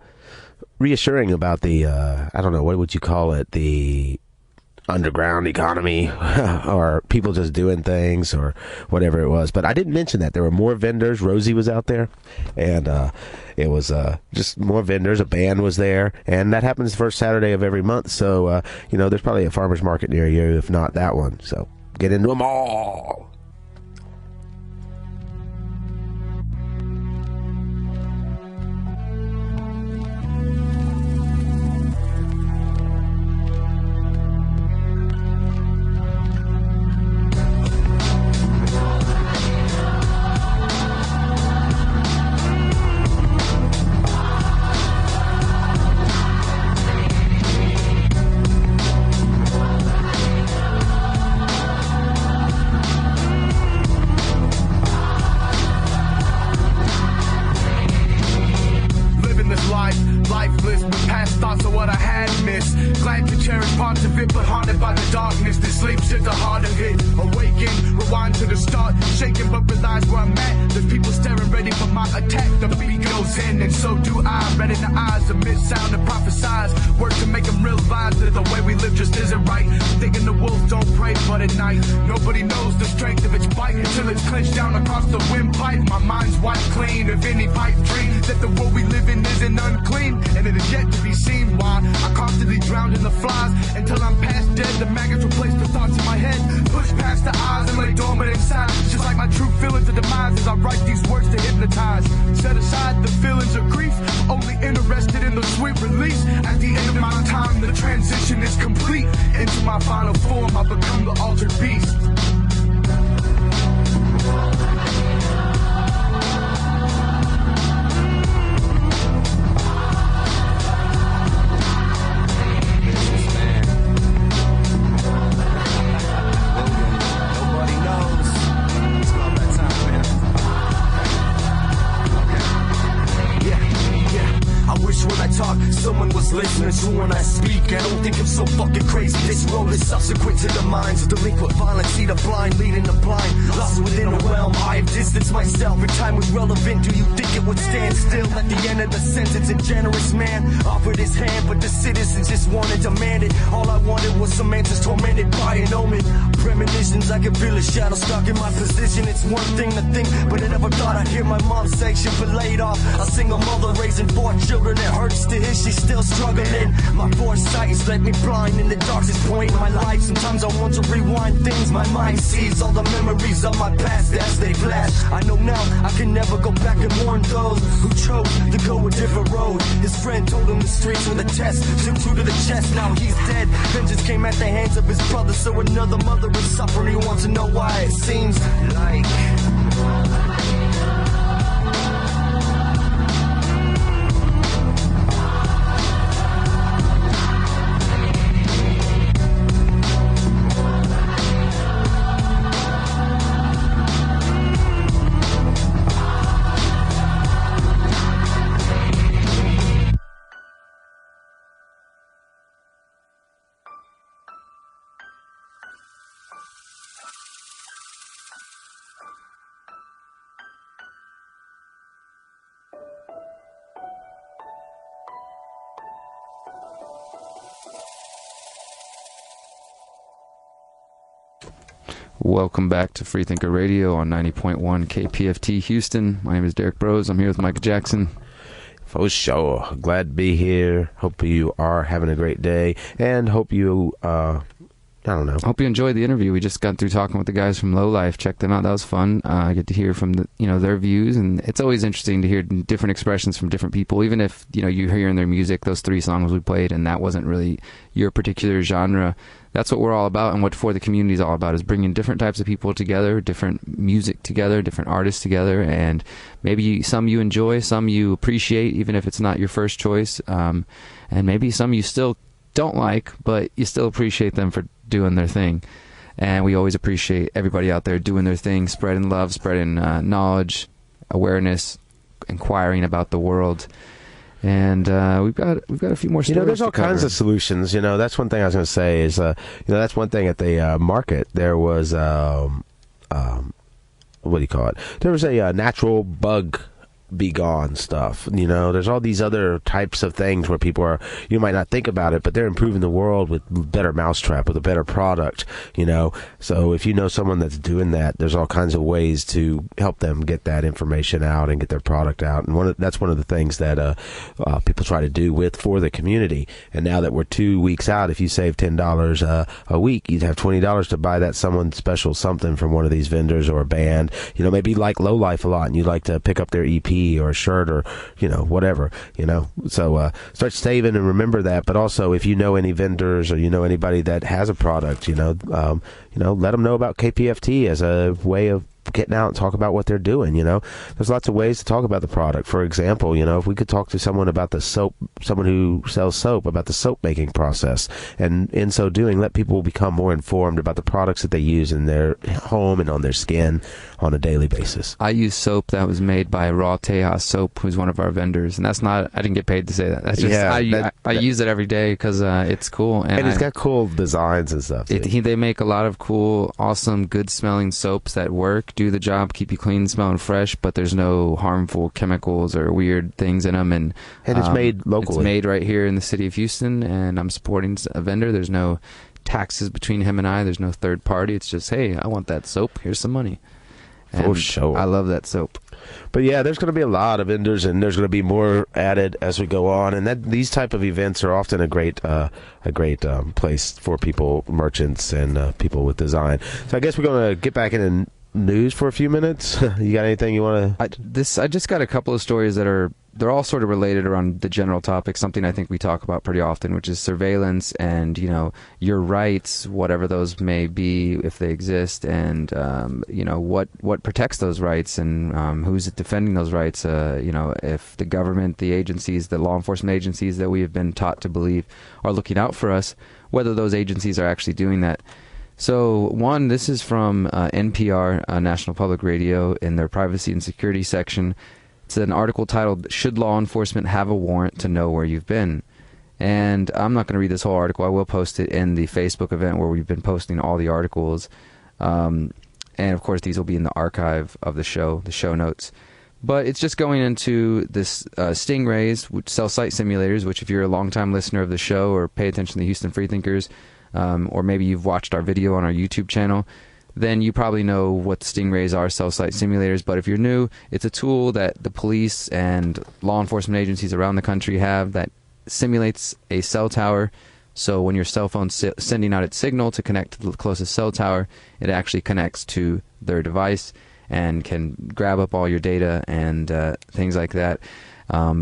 reassuring about the I don't know, what would you call it, the underground economy or people just doing things or whatever it was. But I didn't mention that there were more vendors. Rosie was out there, and it was just more vendors. A band was there, and that happens the first Saturday of every month. So there's probably a farmer's market near you, if not that one. So get into them all. So another mother is suffering. He wants to know why it seems like Welcome back to Freethinker Radio on 90.1 KPFT Houston. My name is Derrick Broze. I'm here with Micah Jackson. For sure. Glad to be here. Hope you are having a great day, and hope you, I don't know. Hope you enjoyed the interview. We just got through talking with the guys from Lowlife. Check them out. That was fun. I get to hear from their views, and it's always interesting to hear different expressions from different people. Even if you're hearing their music, those 3 songs we played, and that wasn't really your particular genre. That's what we're all about, and what For the Community is all about, is bringing different types of people together, different music together, different artists together, and maybe some you enjoy, some you appreciate, even if it's not your first choice, and maybe some you still don't like, but you still appreciate them for doing their thing. And we always appreciate everybody out there doing their thing, spreading love, spreading knowledge, awareness, inquiring about the world. And we've got a few more stories. There's all kinds of solutions. That's one thing I was going to say is, that's one thing at the market. There was, what do you call it? There was a natural bug be gone stuff. There's all these other types of things where people are, you might not think about it, but they're improving the world with better mousetrap, with a better product, So if you know someone that's doing that, there's all kinds of ways to help them get that information out and get their product out. And that's one of the things that people try to do For the Community. And now that we're 2 weeks out, if you save $10 a week, you'd have $20 to buy that someone special something from one of these vendors or a band. Maybe you like Lowlife a lot and you'd like to pick up their EP or a shirt or whatever, so start saving and remember that. But also, if you know any vendors or anybody that has a product, let them know about KPFT as a way of getting out and talk about what they're doing. There's lots of ways to talk about the product. For example, if we could talk to someone about the soap, someone who sells soap, about the soap making process, and in so doing let people become more informed about the products that they use in their home and on their skin on a daily basis. I use soap that was made by Raw Tejas Soap, who's one of our vendors, and that's not, I didn't get paid to say that. That's just, I use it every day because it's cool. And it's got cool designs and stuff. They make a lot of cool, awesome, good smelling soaps that work, do the job, keep you clean, smelling fresh, but there's no harmful chemicals or weird things in them. And it's made locally. It's made right here in the city of Houston, and I'm supporting a vendor. There's no taxes between him and I. There's no third party. It's just, hey, I want that soap. Here's some money. And for sure. I love that soap. But yeah, there's going to be a lot of vendors, and there's going to be more added as we go on. And these type of events are often a great place for people, merchants, and people with design. So I guess we're going to get back into news for a few minutes. You got anything you want to? I just got a couple of stories that they're all sort of related around the general topic, something I think we talk about pretty often, which is surveillance and, your rights, whatever those may be, if they exist, and, what protects those rights, and who's defending those rights, if the government, the agencies, the law enforcement agencies that we have been taught to believe are looking out for us, whether those agencies are actually doing that. So, this is from NPR, National Public Radio, in their privacy and security section. It's an article titled, "Should Law Enforcement Have a Warrant to Know Where You've Been?" And I'm not going to read this whole article. I will post it in the Facebook event where we've been posting all the articles. And, of course, these will be in the archive of the show notes. But it's just going into this Stingrays, which cell site simulators, which if you're a longtime listener of the show or pay attention to the Houston Freethinkers, or maybe you've watched our video on our YouTube channel, then you probably know what the Stingrays are, cell site simulators. But if you're new, it's a tool that the police and law enforcement agencies around the country have that simulates a cell tower. So when your cell phone's sending out its signal to connect to the closest cell tower, it actually connects to their device and can grab up all your data and things like that.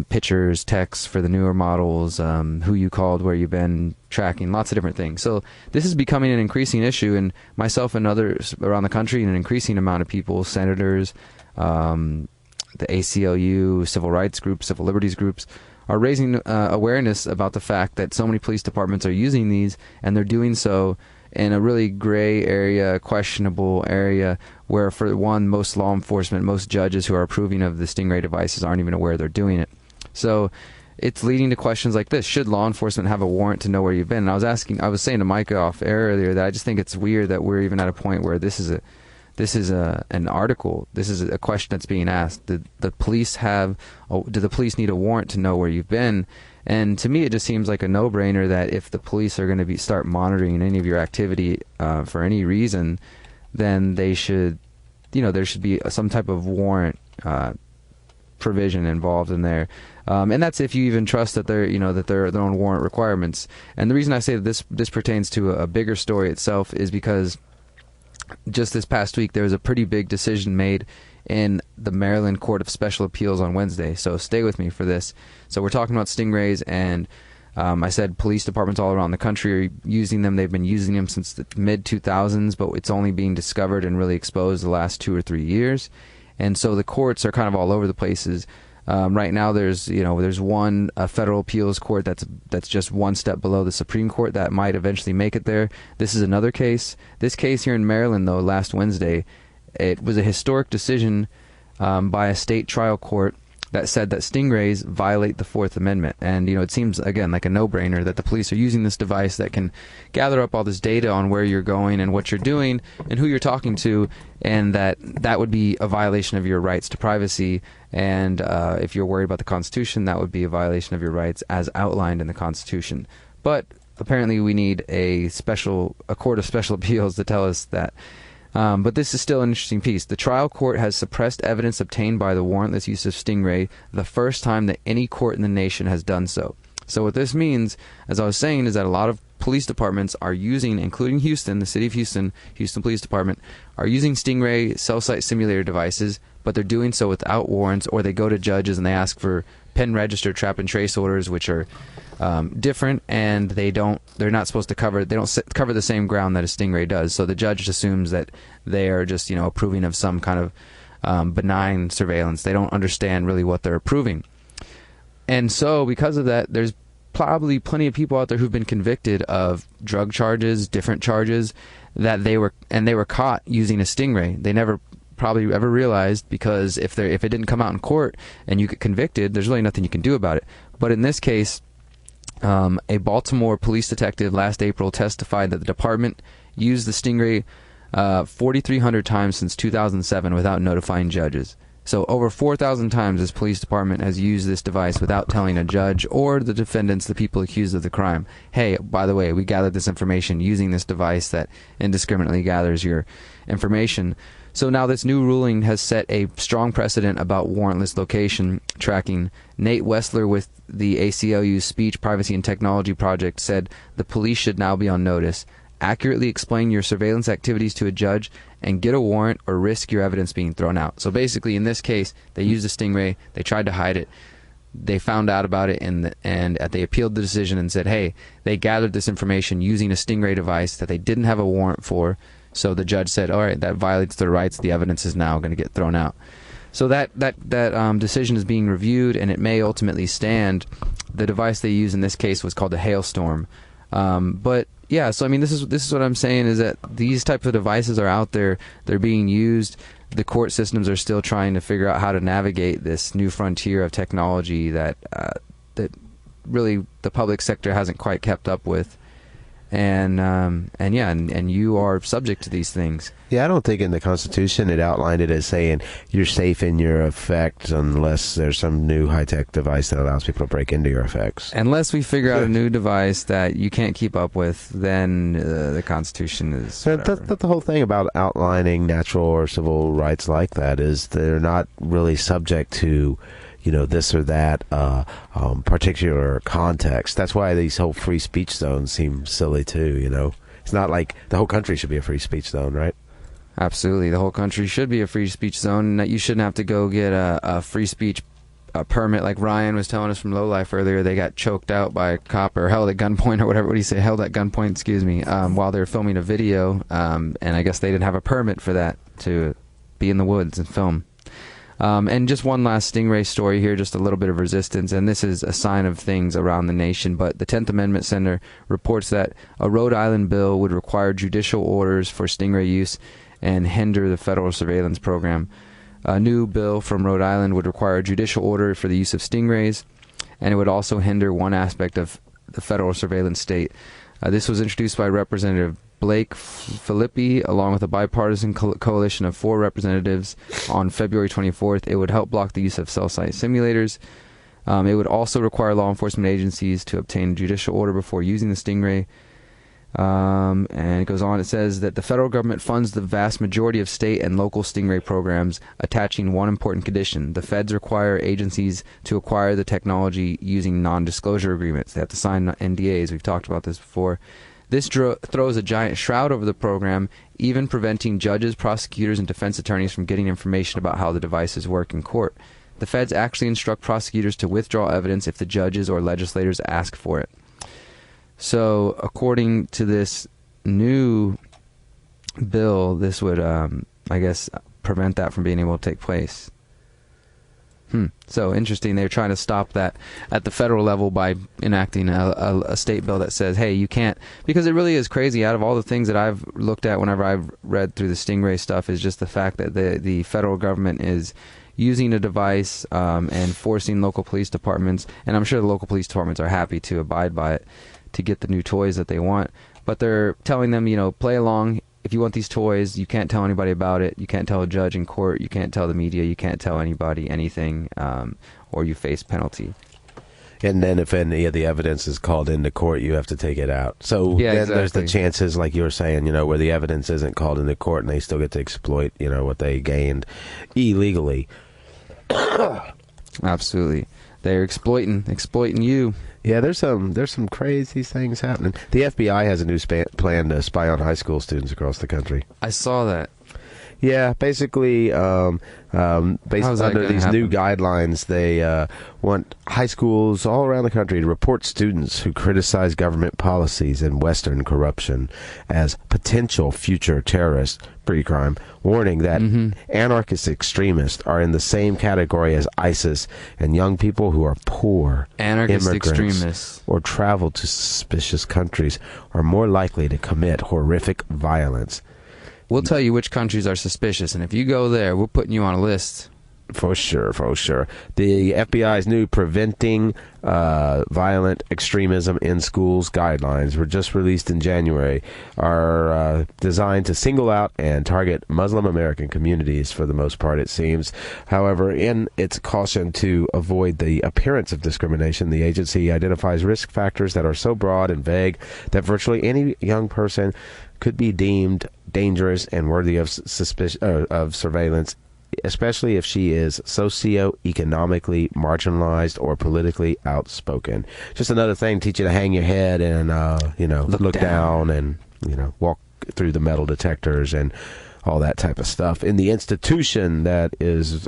Pictures, texts for the newer models, who you called, where you've been, tracking, lots of different things. So this is becoming an increasing issue, and myself and others around the country, and an increasing amount of people, senators, the ACLU, civil rights groups, civil liberties groups, are raising awareness about the fact that so many police departments are using these, and they're doing so in a really gray area, questionable area, where for one, most law enforcement, most judges who are approving of the Stingray devices aren't even aware they're doing it. So it's leading to questions like this: should law enforcement have a warrant to know where you've been? And I was saying to Micah off air earlier that I just think it's weird that we're even at a point where this is an article. This is a question that's being asked. Do the police need a warrant to know where you've been? And to me, it just seems like a no-brainer that if the police are going to start monitoring any of your activity for any reason, then they should, there should be some type of warrant provision involved in there. And that's if you even trust that they're, that they're their own warrant requirements. And the reason I say that this pertains to a bigger story itself is because just this past week there was a pretty big decision made in the Maryland Court of Special Appeals on Wednesday. So stay with me for this. So we're talking about stingrays, and I said police departments all around the country are using them. They've been using them since the mid-2000s, but it's only being discovered and really exposed the last 2 or 3 years. And so the courts are kind of all over the places. Right now there's one federal appeals court that's just one step below the Supreme Court that might eventually make it there. This is another case. This case here in Maryland, though, last Wednesday, it was a historic decision by a state trial court that said that stingrays violate the Fourth Amendment. And, it seems, again, like a no-brainer that the police are using this device that can gather up all this data on where you're going and what you're doing and who you're talking to, and that would be a violation of your rights to privacy. And if you're worried about the Constitution, that would be a violation of your rights as outlined in the Constitution. But apparently we need a court of special appeals to tell us that. But this is still an interesting piece. The trial court has suppressed evidence obtained by the warrantless use of stingray the first time that any court in the nation has done so. So what this means, as I was saying, is that a lot of police departments are using, including Houston, the city of Houston Police Department, are using stingray cell site simulator devices, but they're doing so without warrants, or they go to judges and they ask for pen register trap and trace orders, which are different, and they're not supposed to cover the same ground that a stingray does. So the judge assumes that they are just approving of some kind of benign surveillance. They don't understand really what they're approving. And so because of that, there's probably plenty of people out there who've been convicted of drug charges, different charges, that they were caught using a stingray. They never probably ever realized, because if it didn't come out in court and you get convicted, there's really nothing you can do about it. But in this case, a Baltimore police detective last April testified that the department used the stingray 4,300 times since 2007 without notifying judges. So over 4,000 times this police department has used this device without telling a judge or the defendants, the people accused of the crime, hey, by the way, we gathered this information using this device that indiscriminately gathers your information. So now this new ruling has set a strong precedent about warrantless location tracking. Nate Wessler with the ACLU's Speech, Privacy, and Technology Project said the police should now be on notice. Accurately explain your surveillance activities to a judge and get a warrant or risk your evidence being thrown out. So basically in this case, they used a stingray, they tried to hide it, they found out about it, and they appealed the decision and said, hey, they gathered this information using a stingray device that they didn't have a warrant for. So the judge said, all right, that violates their rights. The evidence is now going to get thrown out. So that decision is being reviewed, and it may ultimately stand. The device they used in this case was called a Hailstorm. But yeah, so I mean, this is what I'm saying, is that these types of devices are out there. They're being used. The court systems are still trying to figure out how to navigate this new frontier of technology that really the public sector hasn't quite kept up with. And you are subject to these things. Yeah, I don't think in the Constitution it outlined it as saying you're safe in your effects unless there's some new high-tech device that allows people to break into your effects. Unless we figure out a new device that you can't keep up with, then the Constitution is that's the whole thing about outlining natural or civil rights like that, is they're not really subject to this or that particular context. That's why these whole free speech zones seem silly too, It's not like the whole country should be a free speech zone, right? Absolutely. The whole country should be a free speech zone, and that you shouldn't have to go get a free speech permit like Ryan was telling us from Lowlife earlier. They got choked out by a cop, or held at gunpoint, or whatever. What do you say? Held at gunpoint, excuse me, while they were filming a video, and I guess they didn't have a permit for that, to be in the woods and film. And just one last stingray story here, just a little bit of resistance, and this is a sign of things around the nation, but the 10th Amendment Center reports that a Rhode Island bill would require judicial orders for stingray use and hinder the federal surveillance program. A new bill from Rhode Island would require a judicial order for the use of stingrays, and it would also hinder one aspect of the federal surveillance state. This was introduced by Representative Blake Filippi, along with a bipartisan coalition of 4 representatives, on February 24th. It would help block the use of cell site simulators. It would also require law enforcement agencies to obtain a judicial order before using the stingray. And it goes on. It says that the federal government funds the vast majority of state and local stingray programs, attaching one important condition. The feds require agencies to acquire the technology using non-disclosure agreements. They have to sign NDAs. We've talked about this before. This throws a giant shroud over the program, even preventing judges, prosecutors, and defense attorneys from getting information about how the devices work in court. The feds actually instruct prosecutors to withdraw evidence if the judges or legislators ask for it. So, according to this new bill, this would, I guess, prevent that from being able to take place. So, interesting. They're trying to stop that at the federal level by enacting a state bill that says, hey, you can't, because it really is crazy. Out of all the things that I've looked at whenever I've read through the Stingray stuff is just the fact that the federal government is using a device and forcing local police departments, and I'm sure the local police departments are happy to abide by it, to get the new toys that they want, but they're telling them, play along. If you want these toys, you can't tell anybody about it. You can't tell a judge in court. You can't tell the media. You can't tell anybody anything, or you face penalty. And then if any of the evidence is called into court, you have to take it out. So then there's the chances, like you were saying, where the evidence isn't called into court and they still get to exploit, what they gained illegally. Absolutely. They're exploiting you. Yeah, there's some crazy things happening. The FBI has a new plan to spy on high school students across the country. I saw that. Yeah, basically, based under these new guidelines, they want high schools all around the country to report students who criticize government policies and Western corruption as potential future terrorists, pre-crime, warning that anarchist extremists are in the same category as ISIS, and young people who are poor, anarchist immigrants, extremists, or travel to suspicious countries are more likely to commit horrific violence. We'll tell you which countries are suspicious, and if you go there, we're putting you on a list. For sure, for sure. The FBI's new Preventing Violent Extremism in Schools guidelines were just released in January, are designed to single out and target Muslim American communities for the most part, it seems. However, in its caution to avoid the appearance of discrimination, the agency identifies risk factors that are so broad and vague that virtually any young person could be deemed dangerous and worthy of of surveillance, especially if she is socioeconomically marginalized or politically outspoken. Just another thing, teach you to hang your head and look down and walk through the metal detectors and all that type of stuff in the institution that is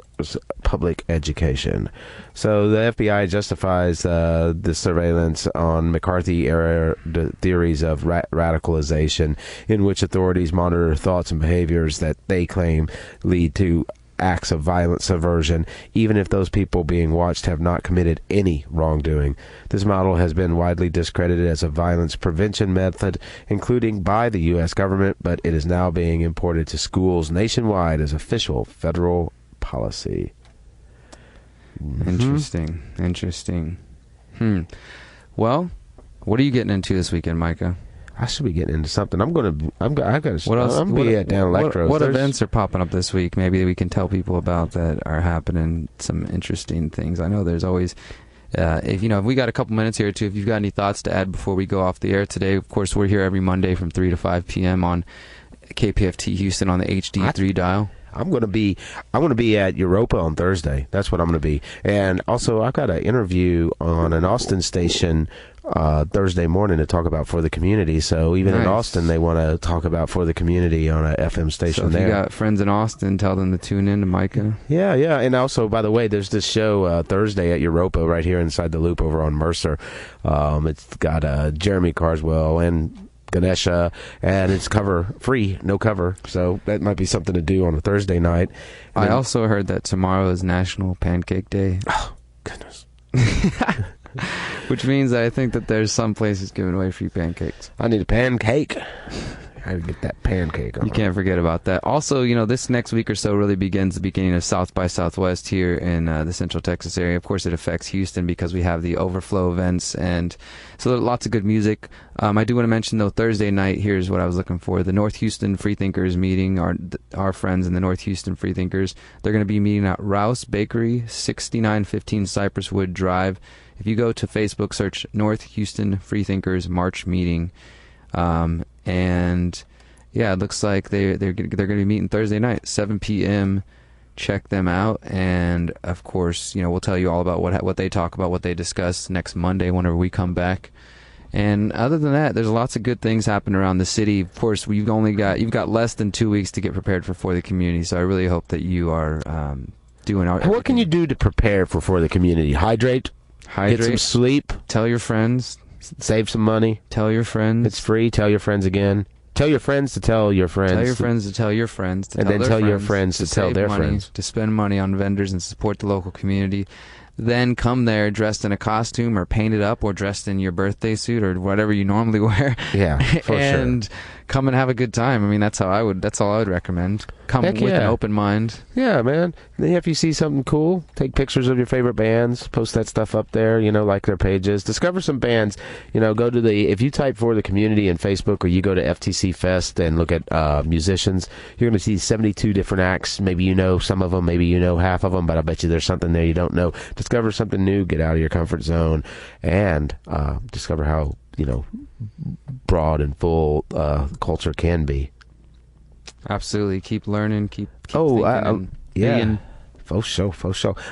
public education. So the FBI justifies the surveillance on McCarthy-era theories of radicalization, in which authorities monitor thoughts and behaviors that they claim lead to acts of violent subversion, even if those people being watched have not committed any wrongdoing. This model has been widely discredited as a violence prevention method, including by the U.S. government, but it is now being imported to schools nationwide as official federal policy. Interesting. Well, what are you getting into this weekend, Micah? I should be getting into something. I've got to. I'm be at down Electros. What events are popping up this week? Maybe we can tell people about that are happening. Some interesting things. I know there's always. If we got a couple minutes here too. If you've got any thoughts to add before we go off the air today, of course we're here every Monday from 3 to 5 p.m. on KPFT Houston on the HD3 dial. I'm going to be at Europa on Thursday. That's what I'm going to be. And also, I've got an interview on an Austin station Thursday morning to talk about For the Community. So even in Austin, they want to talk about For the Community on a FM station there. So if you got friends in Austin, tell them to tune in to Micah. Yeah. And also, by the way, there's this show Thursday at Europa right here inside the Loop over on Mercer. It's got Jeremy Carswell and Ganesha, and it's cover free, no cover, so that might be something to do on a Thursday night. I also heard that tomorrow is National Pancake Day. Oh, goodness. Which means that I think that there's some places giving away free pancakes. I need a pancake. I gotta get that pancake on. You can't forget about that. Also, this next week or so really begins the beginning of South by Southwest here in the Central Texas area. Of course, it affects Houston because we have the overflow events, and so there's lots of good music. I do want to mention, though, Thursday night, here's what I was looking for. The North Houston Freethinkers meeting, our friends in the North Houston Freethinkers, they're going to be meeting at Rouse Bakery, 6915 Cypress Wood Drive. If you go to Facebook, search North Houston Freethinkers March Meeting. And yeah, it looks like they're going to be meeting Thursday night, 7 p.m. Check them out, and of course, you know, we'll tell you all about what they talk about, what they discuss next Monday whenever we come back. And other than that, there's lots of good things happening around the city. Of course, you've got less than 2 weeks to get prepared for the community. So I really hope that you are doing. What can you do to prepare for the community? Hydrate, get some sleep, tell your friends, save some money, tell your friends. It's free. Tell your friends again. Tell your friends to tell your friends. Tell your friends to tell your friends. And then tell your friends to tell their friends. To spend money on vendors and support the local community. Then come there dressed in a costume or painted up or dressed in your birthday suit or whatever you normally wear. Yeah, for and sure. Come and have a good time. I mean, that's all I would recommend. Come Heck with yeah. an open mind. Yeah, man. Then if you see something cool, take pictures of your favorite bands, post that stuff up there, you know, like their pages. Discover some bands, you know, if you type for the community in Facebook or you go to FTC Fest and look at musicians, you're going to see 72 different acts. Maybe you know some of them, maybe you know half of them, but I bet you there's something there you don't know. Discover something new, get out of your comfort zone, and discover how, you know, broad and full culture can be. Absolutely. Keep learning, keep thinking. Being. For sure.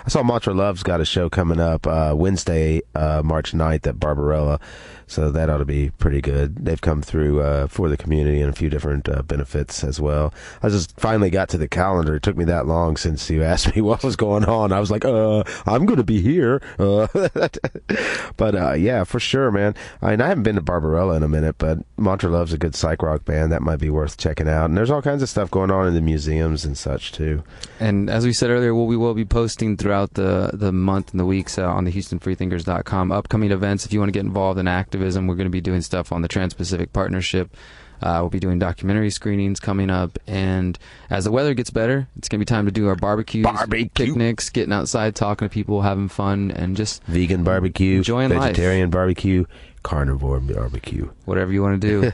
I saw Mantra Love's got a show coming up Wednesday, March 9th at Barbarella, so that ought to be pretty good. They've come through for the community and a few different benefits as well. I just finally got to the calendar. It took me that long since you asked me what was going on. I was like, I'm going to be here. But yeah, for sure, man. I mean, I haven't been to Barbarella in a minute, but Mantra Love's a good psych rock band. That might be worth checking out. And there's all kinds of stuff going on in the museums and such, too. And as we said earlier, we will be posting throughout the month and the weeks on the HoustonFreeThinkers.com upcoming events. If you want to get involved in activism, we're going to be doing stuff on the Trans-Pacific Partnership. We'll be doing documentary screenings coming up. And as the weather gets better, it's going to be time to do our barbecues, picnics, getting outside, talking to people, having fun, and just vegan barbecue, enjoying vegetarian life. Barbecue, carnivore barbecue, whatever you want to do.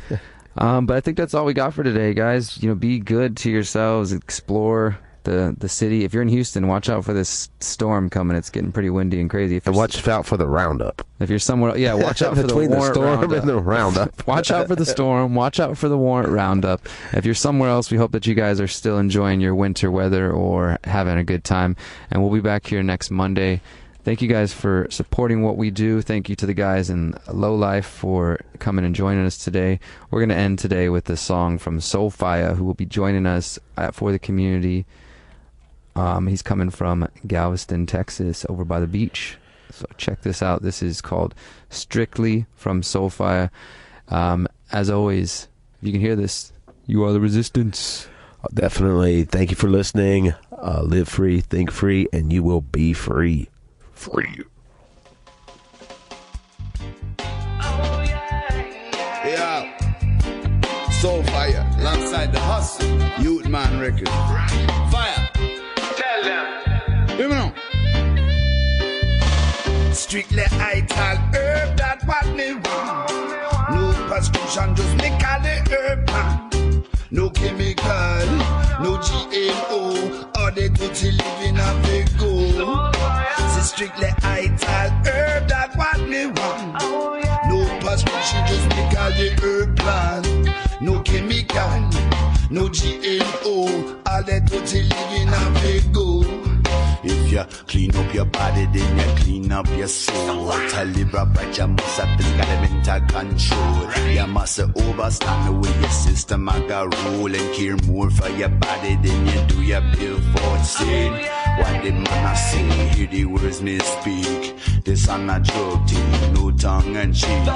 But I think that's all we got for today, guys. You know, be good to yourselves, explore the city. If you're in Houston, watch out for this storm coming. It's getting pretty windy and crazy. And watch out for the roundup. If you're somewhere, watch out for between the the storm roundup. and the roundup. Watch out for the storm. Watch out for the Warrant roundup. If you're somewhere else, we hope that you guys are still enjoying your winter weather or having a good time. And we'll be back here next Monday. Thank you guys for supporting what we do. Thank you to the guys in Lowlife for coming and joining us today. We're going to end today with a song from Soulfire, who will be joining us for the community. He's coming from Galveston, Texas, over by the beach. So check this out. This is called Strictly from Soulfire. As always, if you can hear this, you are the resistance. Definitely. Thank you for listening. Live free, think free, and you will be free. Free. Yeah. Soulfire, alongside the hustle. Youth Man record. Fire. Tell them. Hear me now. Strictly ital herb, that what me want. No prescription, just me call the herb man. No chemical, no GMO, or they dirty living a big go. It's strictly ital herb, that what me want. No prescription, just me call the herb plant. No chemical, no GMO, all they dirty living a big go. If you clean up your body, then you clean up your soul. Libra bright, you must have physical and mental control. You must overstand the way your system I got rule and care more for your body than you do your billboard saying. What the man I say, hear the words me speak. This on a joke team, no tongue and cheek.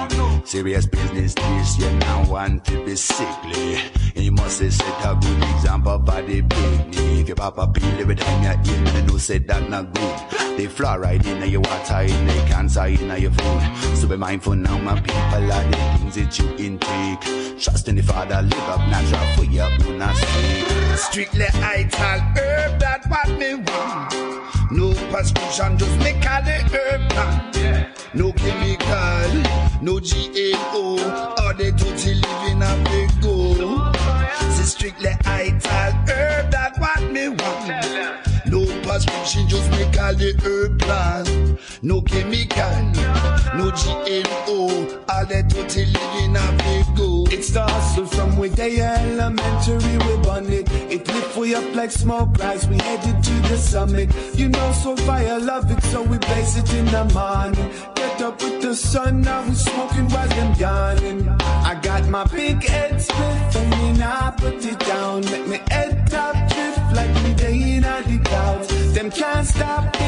Serious business, this you now want to be sickly. And you must have set a good example by the picnic. Your papa peel every time you eat, and no say that not good. They fluoride in your water, in the cancer in your food. So be mindful now, my people, are the things that you intake. Trust in the Father, live up natural for your own sake. Strictly ital herb, that what me want. No prescription, just make all the herb plant. No chemical, no GMO, or they totally live in a big go. It's strictly ital herb, that what me want. No prescription, just make all the herb plant. No chemical, no GMO, all that totally live in a big go. It's used to hustle from we day elementary, we bun it. It lift we up like smoke rise, we headed to the summit. You know, so fire love it, so we blaze it in the morning. Get up with the sun, now we smoking while them yawning. I got my big head split, and me now put it down. Make me head top drift like me day in the clouds. Them can't stop